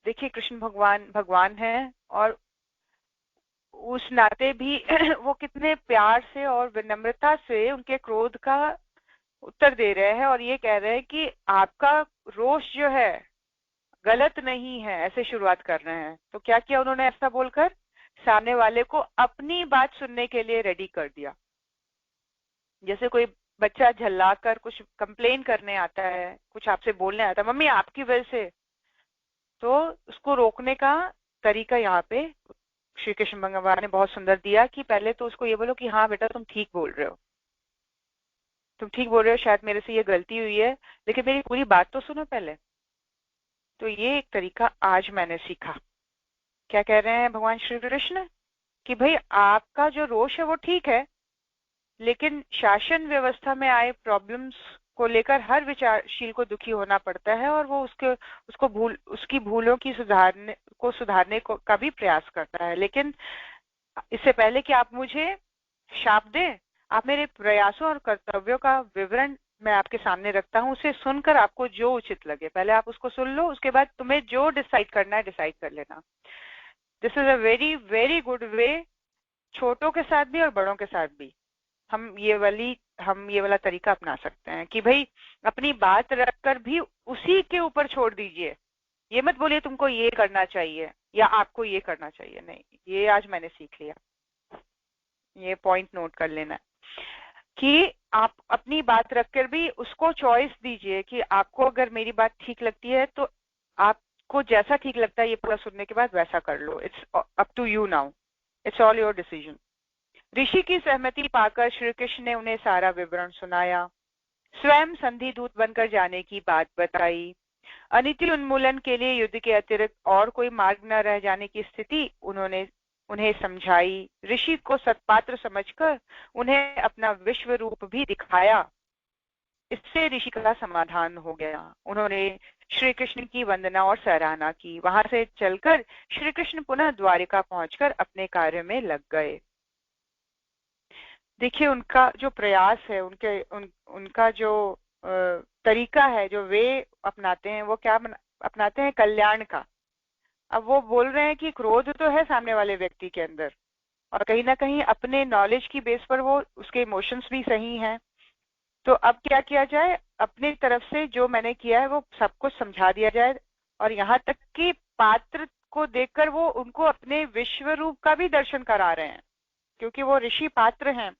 देखिए, कृष्ण भगवान हैं, और उस नाते भी वो कितने प्यार से और विनम्रता से उनके क्रोध का उत्तर दे रहे हैं, और ये कह रहे हैं कि आपका रोष जो है गलत नहीं है, ऐसे शुरुआत कर रहे हैं। तो क्या किया उन्होंने? ऐसा बोलकर सामने वाले को अपनी बात सुनने के लिए रेडी कर दिया। जैसे कोई बच्चा झल्लाकर कुछ कंप्लेन करने आता है, कुछ आपसे बोलने आता है, मम्मी आपकी वजह से, तो उसको रोकने का तरीका यहाँ पे श्री कृष्ण भगवान ने बहुत सुंदर दिया कि पहले तो उसको ये बोलो कि हाँ बेटा, तुम ठीक बोल रहे हो, तुम ठीक बोल रहे हो, शायद मेरे से ये गलती हुई है, लेकिन मेरी पूरी बात तो सुनो पहले। तो ये एक तरीका आज मैंने सीखा। क्या कह रहे हैं भगवान श्री कृष्ण कि भाई आपका जो रोष है वो ठीक है, लेकिन शासन व्यवस्था में आए प्रॉब्लम्स को लेकर हर विचारशील को दुखी होना पड़ता है, और वो उसकी भूलों की सुधारने का भी प्रयास करता है। लेकिन इससे पहले कि आप मुझे शाप दें, आप मेरे प्रयासों और कर्तव्यों का विवरण मैं आपके सामने रखता हूँ। उसे सुनकर आपको जो उचित लगे, पहले आप उसको सुन लो, उसके बाद तुम्हें जो डिसाइड करना है डिसाइड कर लेना। This is a very very good way, छोटों के साथ भी और बड़ों के साथ भी हम ये वाला तरीका अपना सकते हैं कि भाई अपनी बात रखकर भी उसी के ऊपर छोड़ दीजिए। ये मत बोलिए तुमको ये करना चाहिए या आपको ये करना चाहिए, नहीं, ये आज मैंने सीख लिया। ये पॉइंट नोट कर लेना कि आप अपनी बात रखकर भी उसको चॉइस दीजिए कि आपको अगर मेरी बात ठीक लगती है तो आपको जैसा ठीक लगता है ये पूरा सुनने के बाद वैसा कर लो। It's up to you now, it's all your decision. ऋषि की सहमति पाकर श्री कृष्ण ने उन्हें सारा विवरण सुनाया, स्वयं संधि दूत बनकर जाने की बात बताई। अनिति उन्मूलन के लिए युद्ध के अतिरिक्त और कोई मार्ग न रह जाने की स्थिति उन्हें समझाई। ऋषि को सत्पात्र समझकर उन्हें अपना विश्व रूप भी दिखाया। इससे ऋषि का समाधान हो गया। उन्होंने श्री कृष्ण की वंदना और सराहना की। वहां से चलकर श्री कृष्ण पुनः द्वारिका पहुंचकर अपने कार्य में लग गए। देखिए, उनका जो प्रयास है, उनका जो तरीका है, जो वे अपनाते हैं, वो क्या अपनाते हैं? कल्याण का। अब वो बोल रहे हैं कि क्रोध तो है सामने वाले व्यक्ति के अंदर, और कहीं ना कहीं अपने नॉलेज की बेस पर वो उसके इमोशंस भी सही हैं। तो अब क्या किया जाए? अपनी तरफ से जो मैंने किया है वो सब कुछ समझा दिया जाए, और यहाँ तक कि पात्र को देखकर वो उनको अपने विश्व रूप का भी दर्शन करा रहे हैं, क्योंकि वो ऋषि पात्र हैं।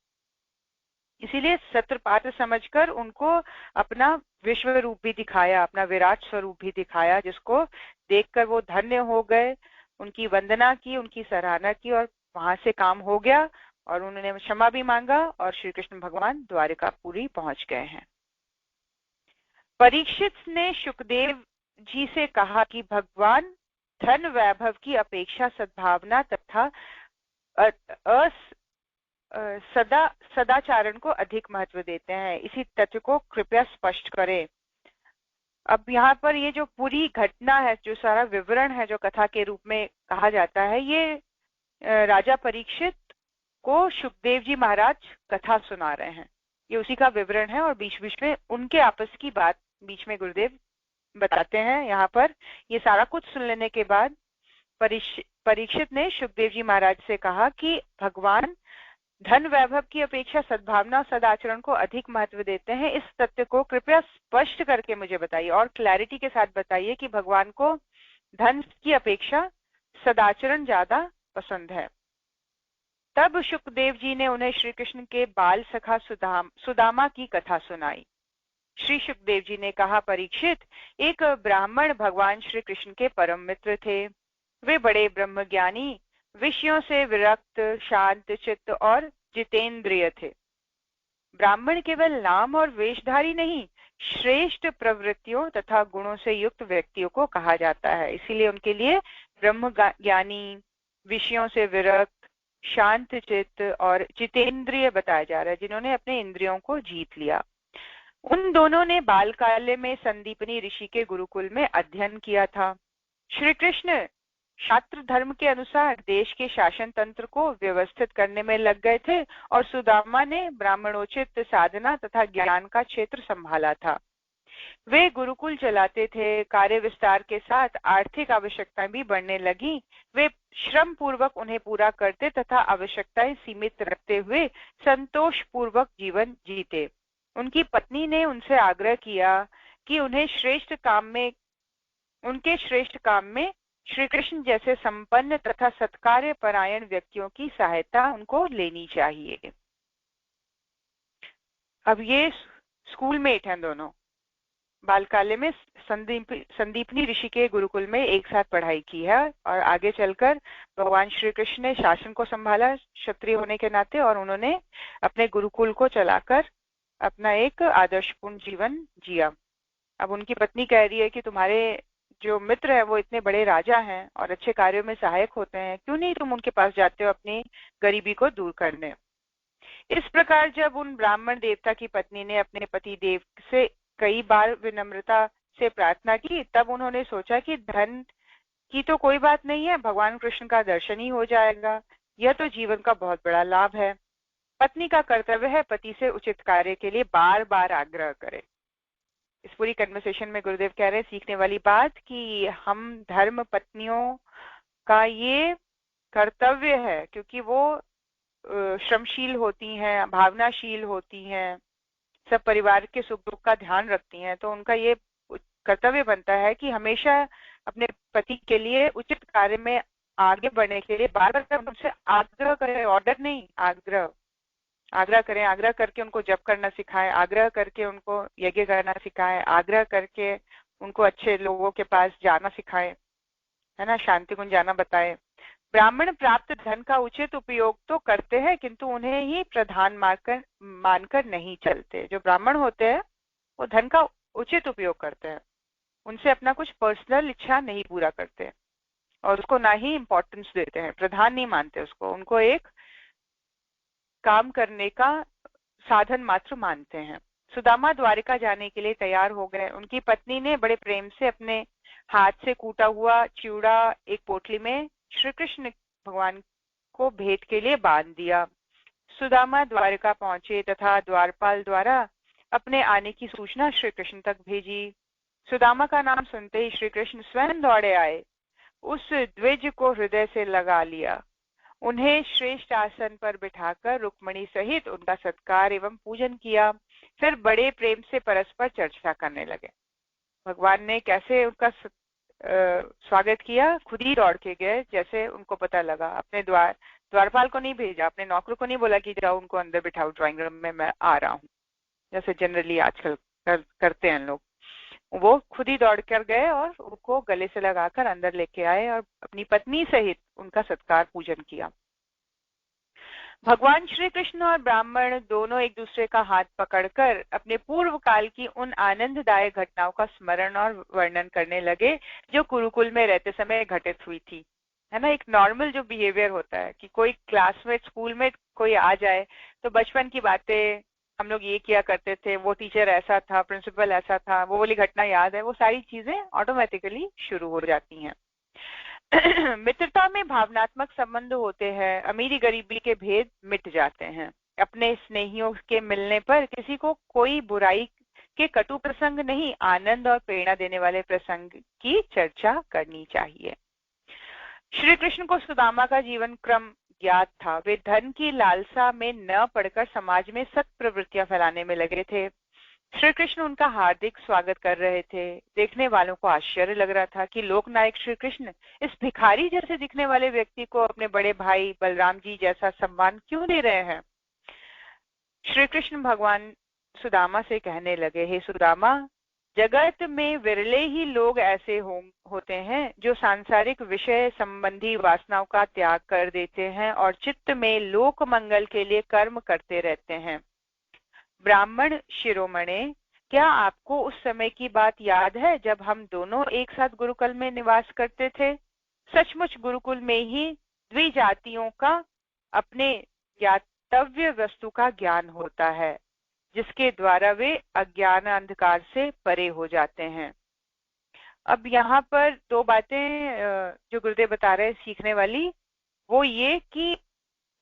इसीलिए सत्र पात्र समझकर उनको अपना विश्व रूप भी दिखाया, अपना विराट स्वरूप भी दिखाया, जिसको देखकर वो धन्य हो गए। उनकी वंदना की, उनकी सराहना की, और वहां से काम हो गया, और उन्होंने क्षमा भी मांगा, और श्री कृष्ण भगवान द्वारिकापुरी पहुंच गए हैं। परीक्षित ने सुखदेव जी से कहा कि भगवान धन वैभव की अपेक्षा सद्भावना तथा तथा सदाचारण को अधिक महत्व देते हैं। इसी तथ्य को कृपया स्पष्ट करें। अब यहाँ पर ये जो पूरी घटना है, जो सारा विवरण है जो कथा के रूप में कहा जाता है, ये राजा परीक्षित को सुखदेव जी महाराज कथा सुना रहे हैं। ये उसी का विवरण है और बीच बीच में उनके आपस की बात बीच में गुरुदेव बताते हैं। यहाँ पर ये सारा कुछ सुन लेने के बाद परीक्षित ने सुखदेव जी महाराज से कहा कि भगवान धन वैभव की अपेक्षा सद्भावना और सदाचरण को अधिक महत्व देते हैं। इस तथ्य को कृपया स्पष्ट करके मुझे बताइए और क्लैरिटी के साथ बताइए कि भगवान को धन की अपेक्षा सदाचरण ज्यादा पसंद है। तब सुखदेव जी ने उन्हें श्री कृष्ण के बाल सखा सुदामा की कथा सुनाई। श्री सुखदेव जी ने कहा, परीक्षित, एक ब्राह्मण भगवान श्री कृष्ण के परम मित्र थे। वे बड़े ब्रह्मज्ञानी, विषयों से विरक्त, शांत चित्त और जितेंद्रिय थे। ब्राह्मण केवल नाम और वेशधारी नहीं, श्रेष्ठ प्रवृत्तियों तथा गुणों से युक्त व्यक्तियों को कहा जाता है। इसीलिए उनके लिए ब्रह्मज्ञानी, विषयों से विरक्त, शांत चित्त और जितेंद्रिय बताया जा रहा है, जिन्होंने अपने इंद्रियों को जीत लिया। उन दोनों ने बालकाल में संदीपनी ऋषि के गुरुकुल में अध्ययन किया था। श्री कृष्ण शास्त्र धर्म के अनुसार देश के शासन तंत्र को व्यवस्थित करने में लग गए थे और सुदामा ने ब्राह्मणोचित साधना तथा ज्ञान का क्षेत्र संभाला था। वे गुरुकुल चलाते थे। कार्य विस्तार के साथ आर्थिक आवश्यकताएं भी बढ़ने लगी। वे श्रम पूर्वक उन्हें पूरा करते तथा आवश्यकताएं सीमित रखते हुए संतोष पूर्वक जीवन जीते। उनकी पत्नी ने उनसे आग्रह किया कि उनके श्रेष्ठ काम में श्री कृष्ण जैसे संपन्न तथा सत्कार्य परायण व्यक्तियों की सहायता उनको लेनी चाहिए। अब ये स्कूल मेट हैं दोनों, बालकाले में संदीपनी ऋषि के गुरुकुल में एक साथ पढ़ाई की है और आगे चलकर भगवान श्री कृष्ण ने शासन को संभाला क्षत्रिय होने के नाते, और उन्होंने अपने गुरुकुल को चलाकर अपना एक आदर्शपूर्ण जीवन जिया। अब उनकी पत्नी कह रही है कि तुम्हारे जो मित्र है वो इतने बड़े राजा हैं और अच्छे कार्यों में सहायक होते हैं, क्यों नहीं तुम उनके पास जाते हो अपनी गरीबी को दूर करने। इस प्रकार जब उन ब्राह्मण देवता की पत्नी ने अपने पति देव से कई बार विनम्रता से प्रार्थना की, तब उन्होंने सोचा कि धन की तो कोई बात नहीं है, भगवान कृष्ण का दर्शन ही हो जाएगा, यह तो जीवन का बहुत बड़ा लाभ है। पत्नी का कर्तव्य है पति से उचित कार्य के लिए बार बार आग्रह करे। इस पूरी कन्वर्सेशन में गुरुदेव कह रहे हैं सीखने वाली बात कि हम धर्म पत्नियों का ये कर्तव्य है, क्योंकि वो श्रमशील होती हैं, भावनाशील होती हैं, सब परिवार के सुख दुख का ध्यान रखती हैं, तो उनका ये कर्तव्य बनता है कि हमेशा अपने पति के लिए उचित कार्य में आगे बढ़ने के लिए बार बार उनसे आग्रह करें, ऑर्डर नहीं, आग्रह करें। आग्रह करके उनको जप करना सिखाएं, आग्रह करके उनको यज्ञ करना सिखाएं, आग्रह करके उनको अच्छे लोगों के पास जाना सिखाएं, है ना, शांति कुंज जाना बताएं। ब्राह्मण प्राप्त धन का उचित उपयोग तो करते हैं, किंतु उन्हें ही प्रधान मानकर नहीं चलते। जो ब्राह्मण होते हैं वो धन का उचित उपयोग करते हैं, उनसे अपना कुछ पर्सनल इच्छा नहीं पूरा करते और उसको ना ही इम्पोर्टेंस देते हैं, प्रधान नहीं मानते उसको, उनको एक काम करने का साधन मात्र मानते हैं। सुदामा द्वारिका जाने के लिए तैयार हो गए। उनकी पत्नी ने बड़े प्रेम से अपने हाथ से कूटा हुआ चिवड़ा एक पोटली में श्री कृष्ण भगवान को भेंट के लिए बांध दिया। सुदामा द्वारिका पहुंचे तथा द्वारपाल द्वारा अपने आने की सूचना श्री कृष्ण तक भेजी। सुदामा का नाम सुनते ही श्री कृष्ण स्वयं दौड़े आए, उस द्विज को हृदय से लगा लिया, उन्हें श्रेष्ठ आसन पर बिठाकर रुक्मणी सहित उनका सत्कार एवं पूजन किया। फिर बड़े प्रेम से परस्पर चर्चा करने लगे। भगवान ने कैसे उनका स्वागत किया, खुद ही दौड़ के गए। जैसे उनको पता लगा, अपने द्वारपाल को नहीं भेजा, अपने नौकर को नहीं बोला कि जाओ उनको अंदर बिठाओ ड्राइंग रूम में, मैं आ रहा हूँ, जैसे जनरली आजकल करते हैं लोग। वो खुद ही दौड़ कर गए और उनको गले से लगाकर अंदर लेके आए और अपनी पत्नी सहित उनका सत्कार पूजन किया। भगवान श्री कृष्ण और ब्राह्मण दोनों एक दूसरे का हाथ पकड़कर अपने पूर्व काल की उन आनंददायक घटनाओं का स्मरण और वर्णन करने लगे जो गुरुकुल में रहते समय घटित हुई थी। है ना, एक नॉर्मल जो बिहेवियर होता है कि कोई क्लास में स्कूल में कोई आ जाए तो बचपन की बातें, हम लोग ये किया करते थे, वो टीचर ऐसा था, प्रिंसिपल ऐसा था, वो वाली घटना याद है, वो सारी चीजें ऑटोमेटिकली शुरू हो जाती हैं। मित्रता में भावनात्मक संबंध होते हैं, अमीरी गरीबी के भेद मिट जाते हैं। अपने स्नेहियों के मिलने पर किसी को कोई बुराई के कटु प्रसंग नहीं, आनंद और प्रेरणा देने वाले प्रसंग की चर्चा करनी चाहिए। श्री कृष्ण को सुदामा का जीवन क्रम ज्ञात था। वे धन की लालसा में न पड़कर समाज में सत प्रवृत्तियां फैलाने में लगे थे। श्री कृष्ण उनका हार्दिक स्वागत कर रहे थे। देखने वालों को आश्चर्य लग रहा था कि लोकनायक श्री कृष्ण इस भिखारी जैसे दिखने वाले व्यक्ति को अपने बड़े भाई बलराम जी जैसा सम्मान क्यों दे रहे हैं। श्री कृष्ण भगवान सुदामा से कहने लगे, हे सुदामा, जगत में विरले ही लोग ऐसे होते हैं जो सांसारिक विषय संबंधी वासनाओं का त्याग कर देते हैं और चित्त में लोक मंगल के लिए कर्म करते रहते हैं। ब्राह्मण शिरोमणे, क्या आपको उस समय की बात याद है जब हम दोनों एक साथ गुरुकुल में निवास करते थे? सचमुच गुरुकुल में ही द्विजातियों का अपने ज्ञातव्य वस्तु का ज्ञान होता है, जिसके द्वारा वे अज्ञान अंधकार से परे हो जाते हैं। अब यहाँ पर दो बातें जो गुरुदेव बता रहे हैं सीखने वाली, वो ये कि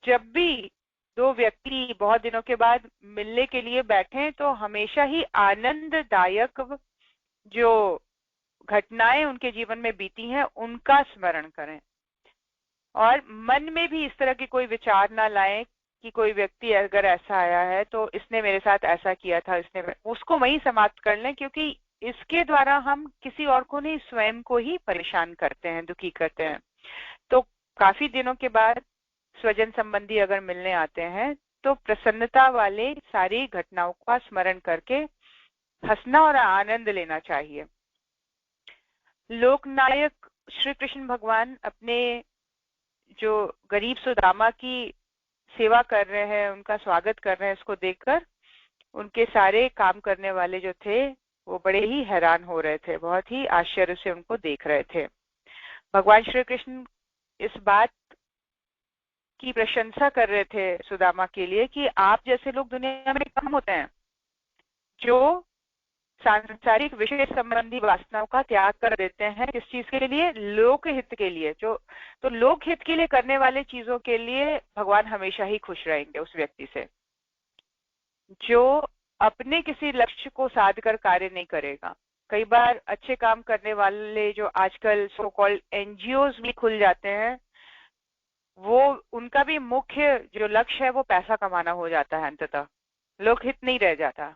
जब भी दो व्यक्ति बहुत दिनों के बाद मिलने के लिए बैठे तो हमेशा ही आनंददायक जो घटनाएं उनके जीवन में बीती हैं उनका स्मरण करें, और मन में भी इस तरह की कोई विचार ना लाएं कि कोई व्यक्ति अगर ऐसा आया है तो इसने मेरे साथ ऐसा किया था, इसने, उसको वहीं समाप्त कर लें, क्योंकि इसके द्वारा हम किसी और को नहीं, स्वयं को ही परेशान करते हैं, दुखी करते हैं। तो काफी दिनों के बाद स्वजन संबंधी अगर मिलने आते हैं तो प्रसन्नता वाले सारी घटनाओं का स्मरण करके हंसना और आनंद लेना चाहिए। लोकनायक श्री कृष्ण भगवान अपने जो गरीब सुदामा की सेवा कर रहे हैं, उनका स्वागत कर रहे हैं, इसको देखकर उनके सारे काम करने वाले जो थे वो बड़े ही हैरान हो रहे थे, बहुत ही आश्चर्य से उनको देख रहे थे। भगवान श्री कृष्ण इस बात की प्रशंसा कर रहे थे सुदामा के लिए कि आप जैसे लोग दुनिया में कम होते हैं जो सांसारिक विषय संबंधी वासनाओं का त्याग कर देते हैं। किस चीज के लिए? लोक हित के लिए। जो तो लोक हित के लिए करने वाले चीजों के लिए भगवान हमेशा ही खुश रहेंगे उस व्यक्ति से। जो अपने किसी लक्ष्य को साध कर कार्य नहीं करेगा। कई बार अच्छे काम करने वाले जो आजकल सो कॉल्ड एनजीओज भी खुल जाते हैं, वो उनका भी मुख्य जो लक्ष्य है वो पैसा कमाना हो जाता है, अंततः लोकहित नहीं रह जाता,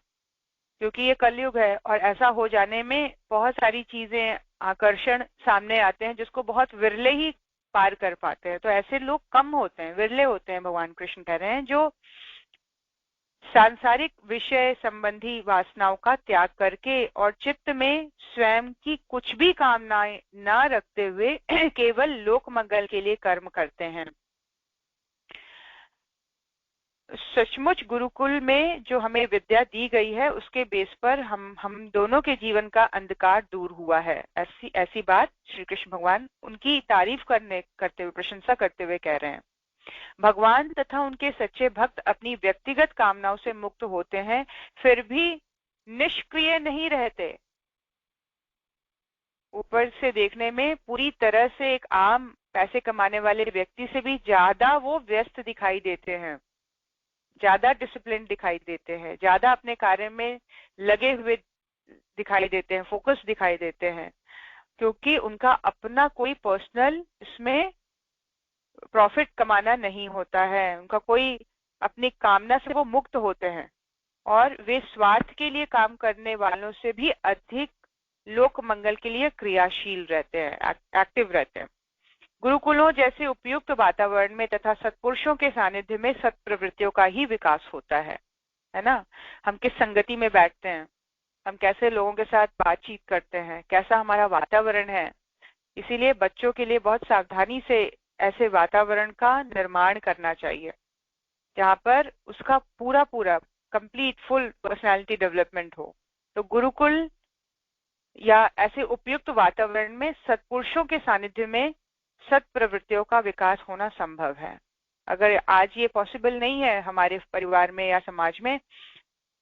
क्योंकि ये कलयुग है और ऐसा हो जाने में बहुत सारी चीजें आकर्षण सामने आते हैं जिसको बहुत विरले ही पार कर पाते हैं। तो ऐसे लोग कम होते हैं, विरले होते हैं, भगवान कृष्ण कह रहे हैं, जो सांसारिक विषय संबंधी वासनाओं का त्याग करके और चित्त में स्वयं की कुछ भी कामनाएं ना रखते हुए केवल लोक मंगल के लिए कर्म करते हैं। सचमुच गुरुकुल में जो हमें विद्या दी गई है उसके बेस पर हम दोनों के जीवन का अंधकार दूर हुआ है। ऐसी बात श्री कृष्ण भगवान उनकी तारीफ करते हुए, प्रशंसा करते हुए कह रहे हैं। भगवान तथा उनके सच्चे भक्त अपनी व्यक्तिगत कामनाओं से मुक्त होते हैं, फिर भी निष्क्रिय नहीं रहते। ऊपर से देखने में पूरी तरह से एक आम पैसे कमाने वाले व्यक्ति से भी ज्यादा वो व्यस्त दिखाई देते हैं, ज्यादा डिसिप्लिन दिखाई देते हैं, ज्यादा अपने कार्य में लगे हुए दिखाई देते हैं, फोकस दिखाई देते हैं, क्योंकि उनका अपना कोई पर्सनल इसमें प्रॉफिट कमाना नहीं होता है। उनका कोई अपनी कामना से वो मुक्त होते हैं और वे स्वार्थ के लिए काम करने वालों से भी अधिक लोक मंगल के लिए क्रियाशील रहते हैं, एक्टिव रहते हैं। गुरुकुलों जैसे उपयुक्त वातावरण में तथा सत्पुरुषों के सानिध्य में सत प्रवृत्तियों का ही विकास होता है ना। हम किस संगति में बैठते हैं, हम कैसे लोगों के साथ बातचीत करते हैं, कैसा हमारा वातावरण है। इसीलिए बच्चों के लिए बहुत सावधानी से ऐसे वातावरण का निर्माण करना चाहिए जहाँ पर उसका पूरा कंप्लीट फुल पर्सनालिटी डेवलपमेंट हो। तो गुरुकुल या ऐसे उपयुक्त वातावरण में सत्पुरुषों के सानिध्य में सत प्रवृत्तियों का विकास होना संभव है। अगर आज ये पॉसिबल नहीं है हमारे परिवार में या समाज में,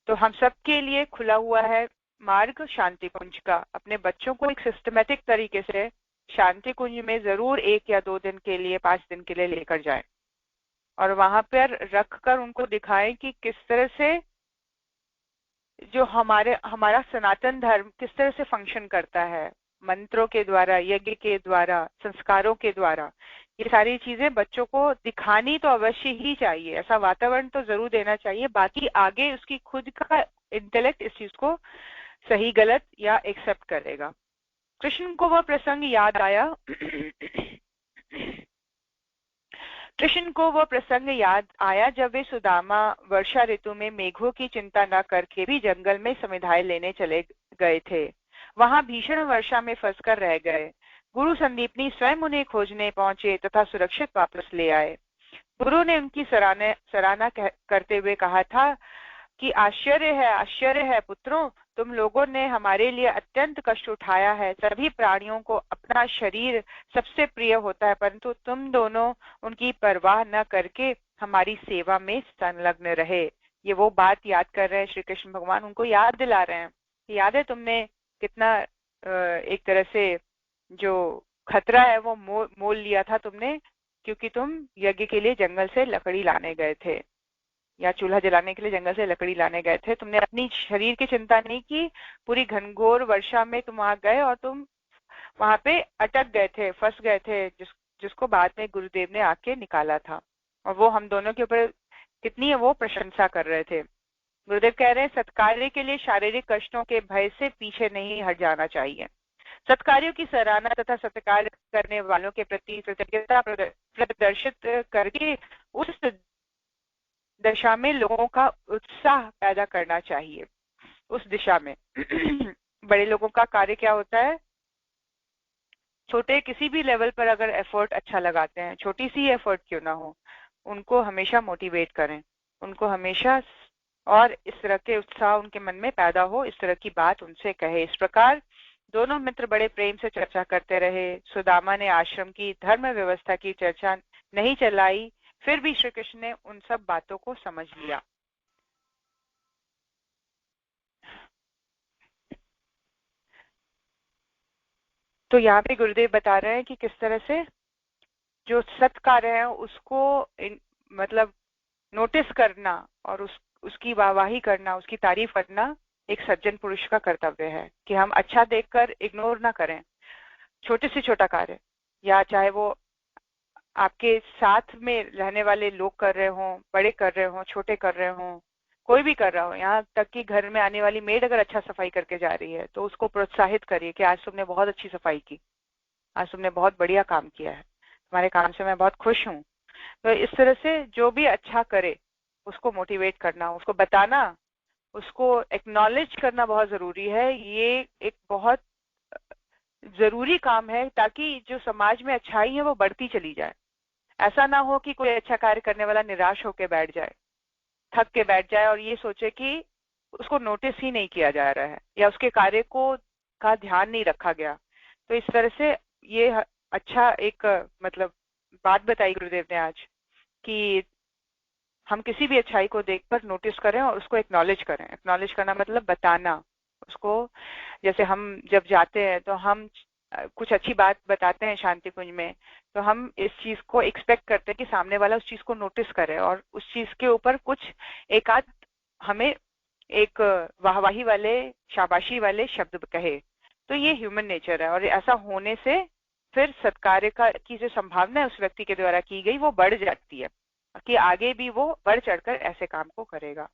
तो हम सबके लिए खुला हुआ है मार्ग शांति कुंज का। अपने बच्चों को एक सिस्टमेटिक तरीके से शांति कुंज में जरूर 1 या 2 दिन के लिए, 5 दिन के लिए लेकर जाएं और वहां पर रखकर उनको दिखाएं कि किस तरह से जो हमारा सनातन धर्म किस तरह से फंक्शन करता है, मंत्रों के द्वारा, यज्ञ के द्वारा, संस्कारों के द्वारा। ये सारी चीजें बच्चों को दिखानी तो अवश्य ही चाहिए, ऐसा वातावरण तो जरूर देना चाहिए। बाकी आगे उसकी खुद का इंटेलेक्ट इस चीज को सही गलत या एक्सेप्ट करेगा। कृष्ण को वह प्रसंग याद आया कृष्ण को वह प्रसंग याद आया जब वे सुदामा वर्षा ऋतु में मेघों की चिंता न करके भी जंगल में समुदाय लेने चले गए थे। वहां भीषण वर्षा में फंसकर रह गए। गुरु संदीपनी स्वयं उन्हें खोजने पहुंचे तथा सुरक्षित वापस ले आए। गुरु ने उनकी सराहना करते हुए कहा था कि आश्चर्य है पुत्रों, तुम लोगों ने हमारे लिए अत्यंत कष्ट उठाया है। सभी प्राणियों को अपना शरीर सबसे प्रिय होता है, परंतु तुम दोनों उनकी परवाह न करके हमारी सेवा में संलग्न रहे। ये वो बात याद कर रहे हैं श्री कृष्ण भगवान, उनको याद दिला रहे हैं। याद है तुमने कितना एक तरह से जो खतरा है वो मोल लिया था तुमने, क्योंकि तुम यज्ञ के लिए जंगल से लकड़ी लाने गए थे या चूल्हा जलाने के लिए जंगल से लकड़ी लाने गए थे। तुमने अपनी शरीर की चिंता नहीं की। पूरी घनघोर वर्षा में तुम वहां गए और तुम वहां पे अटक गए थे, फंस गए थे, जिसको बाद में गुरुदेव ने आके निकाला था। और वो हम दोनों के ऊपर कितनी है वो प्रशंसा कर रहे थे। गुरुदेव कह रहे हैं सत्कार्य के लिए शारीरिक कष्टों के भय से पीछे नहीं हट जाना चाहिए। सत्कार्यों की सराहना तथा सत्कार करने वालों के प्रति कृतज्ञता प्रदर्शित करके उस दशा में लोगों का उत्साह पैदा करना चाहिए। उस दिशा में बड़े लोगों का कार्य क्या होता है, छोटे किसी भी लेवल पर अगर एफर्ट अच्छा लगाते हैं, छोटी सी एफर्ट क्यों ना हो, उनको हमेशा मोटिवेट करें, उनको हमेशा और इस तरह के उत्साह उनके मन में पैदा हो, इस तरह की बात उनसे कहे। इस प्रकार दोनों मित्र बड़े प्रेम से चर्चा करते रहे। सुदामा ने आश्रम की धर्म व्यवस्था की चर्चा नहीं चलाई, फिर भी श्री कृष्ण ने उन सब बातों को समझ लिया। तो यहाँ पे गुरुदेव बता रहे हैं कि किस तरह से जो सत्कार्य है उसको मतलब नोटिस करना और उसकी वाहवाही करना, उसकी तारीफ करना एक सज्जन पुरुष का कर्तव्य है, कि हम अच्छा देखकर इग्नोर ना करें। छोटे से छोटा कार्य, या चाहे वो आपके साथ में रहने वाले लोग कर रहे हों, बड़े कर रहे हों, छोटे कर रहे हों, कोई भी कर रहा हो, यहाँ तक कि घर में आने वाली मेड अगर अच्छा सफाई करके जा रही है तो उसको प्रोत्साहित करिए कि आज तुमने बहुत अच्छी सफाई की, आज तुमने बहुत बढ़िया काम किया है, तुम्हारे काम से मैं बहुत खुश हूँ। तो इस तरह से जो भी अच्छा करे उसको मोटिवेट करना, उसको बताना, उसको एक्नॉलेज करना बहुत जरूरी है। ये एक बहुत जरूरी काम है ताकि जो समाज में अच्छाई है वो बढ़ती चली जाए। ऐसा ना हो कि कोई अच्छा कार्य करने वाला निराश होकर बैठ जाए, थक के बैठ जाए और ये सोचे कि उसको नोटिस ही नहीं किया जा रहा है या उसके कार्य को का ध्यान नहीं रखा गया। तो इस तरह से ये अच्छा एक मतलब बात बताई गुरुदेव ने आज, कि हम किसी भी अच्छाई को देखकर नोटिस करें और उसको एक्नॉलेज करें। एक्नॉलेज करना मतलब बताना उसको। जैसे हम जब जाते हैं तो हम कुछ अच्छी बात बताते हैं शांति कुंज में, तो हम इस चीज को एक्सपेक्ट करते हैं कि सामने वाला उस चीज को नोटिस करे और उस चीज के ऊपर कुछ एक आध हमें एक वाहवाही वाले, शाबाशी वाले शब्द कहे। तो ये ह्यूमन नेचर है और ऐसा होने से फिर सत्कार्य की जो संभावना है उस व्यक्ति के द्वारा की गई वो बढ़ जाती है कि आगे भी वो बढ़ चढ़कर ऐसे काम को करेगा।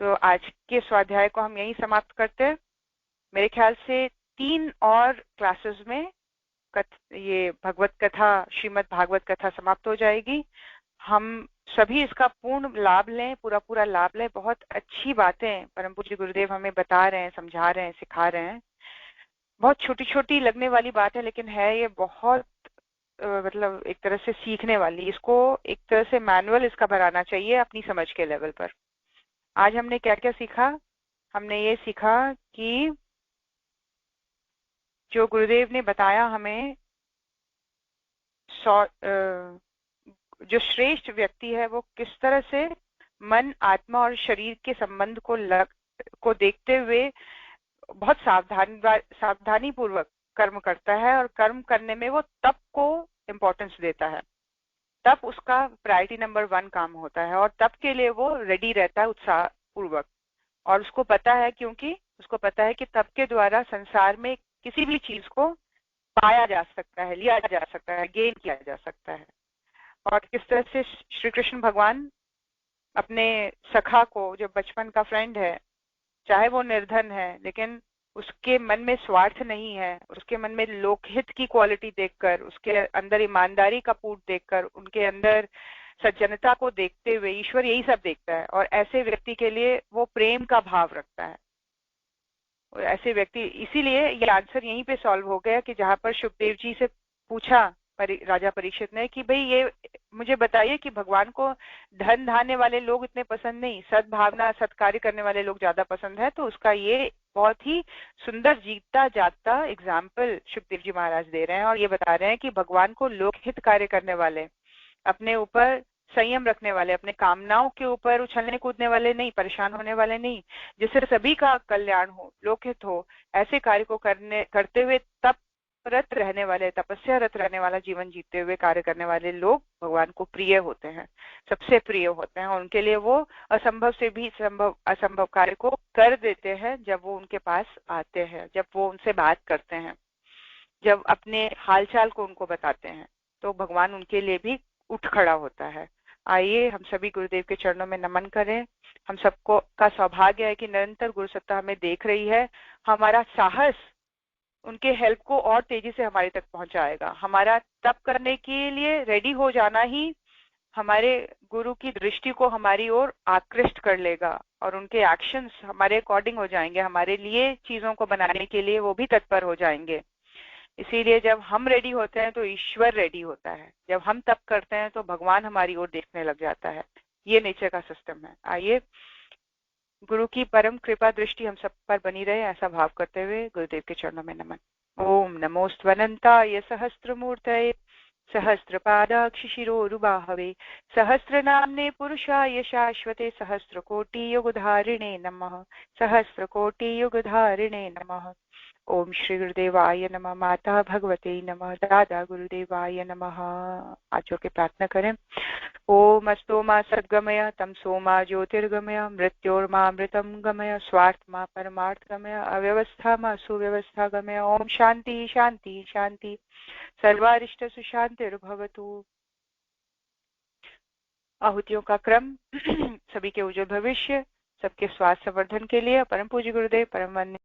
तो आज के स्वाध्याय को हम यहीं समाप्त करते हैं। मेरे ख्याल से 3 और क्लासेस में ये भगवत कथा, श्रीमद् भागवत कथा समाप्त हो जाएगी। हम सभी इसका पूर्ण लाभ लें, पूरा लाभ लें। बहुत अच्छी बातें परम पूज्य गुरुदेव हमें बता रहे हैं, समझा रहे हैं, सिखा रहे हैं। बहुत छोटी छोटी लगने वाली बात है लेकिन है ये बहुत मतलब एक तरह से सीखने वाली। इसको एक तरह से मैनुअल इसका बनाना चाहिए अपनी समझ के लेवल पर। आज हमने क्या क्या सीखा? हमने ये सीखा कि जो गुरुदेव ने बताया हमें जो श्रेष्ठ व्यक्ति है वो किस तरह से मन, आत्मा और शरीर के संबंध को देखते हुए बहुत सावधानी पूर्वक कर्म करता है, और कर्म करने में वो तप को इम्पोर्टेंस देता है। तब उसका प्रायोरिटी नंबर 1 काम होता है, और तब के लिए वो रेडी रहता है उत्साह पूर्वक। और उसको पता है, क्योंकि उसको पता है कि तप के द्वारा संसार में किसी भी चीज को पाया जा सकता है, लिया जा सकता है, गेन किया जा सकता है। और किस तरह से श्री कृष्ण भगवान अपने सखा को, जो बचपन का फ्रेंड है, चाहे वो निर्धन है लेकिन उसके मन में स्वार्थ नहीं है, उसके मन में लोकहित की क्वालिटी देखकर, उसके अंदर ईमानदारी का पूट देखकर, उनके अंदर सज्जनता को देखते हुए ईश्वर यही सब देखता है, और ऐसे व्यक्ति के लिए वो प्रेम का भाव रखता है। और ऐसे व्यक्ति, इसीलिए ये आंसर यहीं पे सॉल्व हो गया कि जहां पर शुकदेव जी से पूछा राजा परीक्षित ने कि भाई ये मुझे बताइए कि भगवान को धन धान्य वाले लोग इतने पसंद नहीं, सद्भावना सत्कार्य करने वाले लोग ज्यादा पसंद है। तो उसका ये बहुत ही सुंदर जीता जागता एग्जाम्पल शुकदेव जी महाराज दे रहे हैं, और ये बता रहे हैं कि भगवान को लोकहित कार्य करने वाले, अपने ऊपर संयम रखने वाले, अपने कामनाओं के ऊपर उछलने कूदने वाले नहीं, परेशान होने वाले नहीं, जिससे सभी का कल्याण हो, लोकहित हो, ऐसे कार्य को करते हुए तपरत रहने वाले, तपस्या रत रहने वाला जीवन जीते हुए कार्य करने वाले लोग भगवान को प्रिय होते हैं, सबसे प्रिय होते हैं। और उनके लिए वो असंभव से भी असंभव कार्य को कर देते हैं जब वो उनके पास आते हैं, जब वो उनसे बात करते हैं, जब अपने हालचाल को उनको बताते हैं, तो भगवान उनके लिए भी उठ खड़ा होता है। आइए हम सभी गुरुदेव के चरणों में नमन करें। हम सबको का सौभाग्य है कि निरंतर गुरु सत्ता हमें देख रही है। हमारा साहस उनके हेल्प को और तेजी से हमारे तक पहुंचाएगा। हमारा तप करने के लिए रेडी हो जाना ही हमारे गुरु की दृष्टि को हमारी ओर आकृष्ट कर लेगा, और उनके एक्शंस हमारे अकॉर्डिंग हो जाएंगे, हमारे लिए चीजों को बनाने के लिए वो भी तत्पर हो जाएंगे। इसीलिए जब हम रेडी होते हैं तो ईश्वर रेडी होता है, जब हम तप करते हैं तो भगवान हमारी ओर देखने लग जाता है। ये नेचर का सिस्टम है। आइए गुरु की परम कृपा दृष्टि हम सब पर बनी रहे, ऐसा भाव करते हुए गुरुदेव के चरणों में नमन। ओम नमोस्त्वनंताय सहस्त्रमूर्तये सहस्रपादाक्षिशिरोरुबाहवे सहस्रनाम्ने पुरुषाय शाश्वते सहस्रकोटियुगधारिणे नमः। सहस्रकोटियुगधारिणे नमः। ओम श्री गुरुदेवाय नमः। माता भगवते नमः। दादा गुरुदेवाय नमः। आचो के प्रार्थना करें। ओम अस्तोमा सद्गमय तमसोमा ज्योतिर्गमय मृत्योर्मामृतं गमय स्वार्थमा परमार्थ गमय अव्यवस्था सुव्यवस्था गमय। ओम शांति शांति शांति सर्वारिष्ट सुशांतिर्भवतु। आहुतियों का क्रम सभी के उज्जवल भविष्य, सबके स्वास्थ्य संवर्धन के लिए परम पूज्य गुरुदेव परम वंदनीय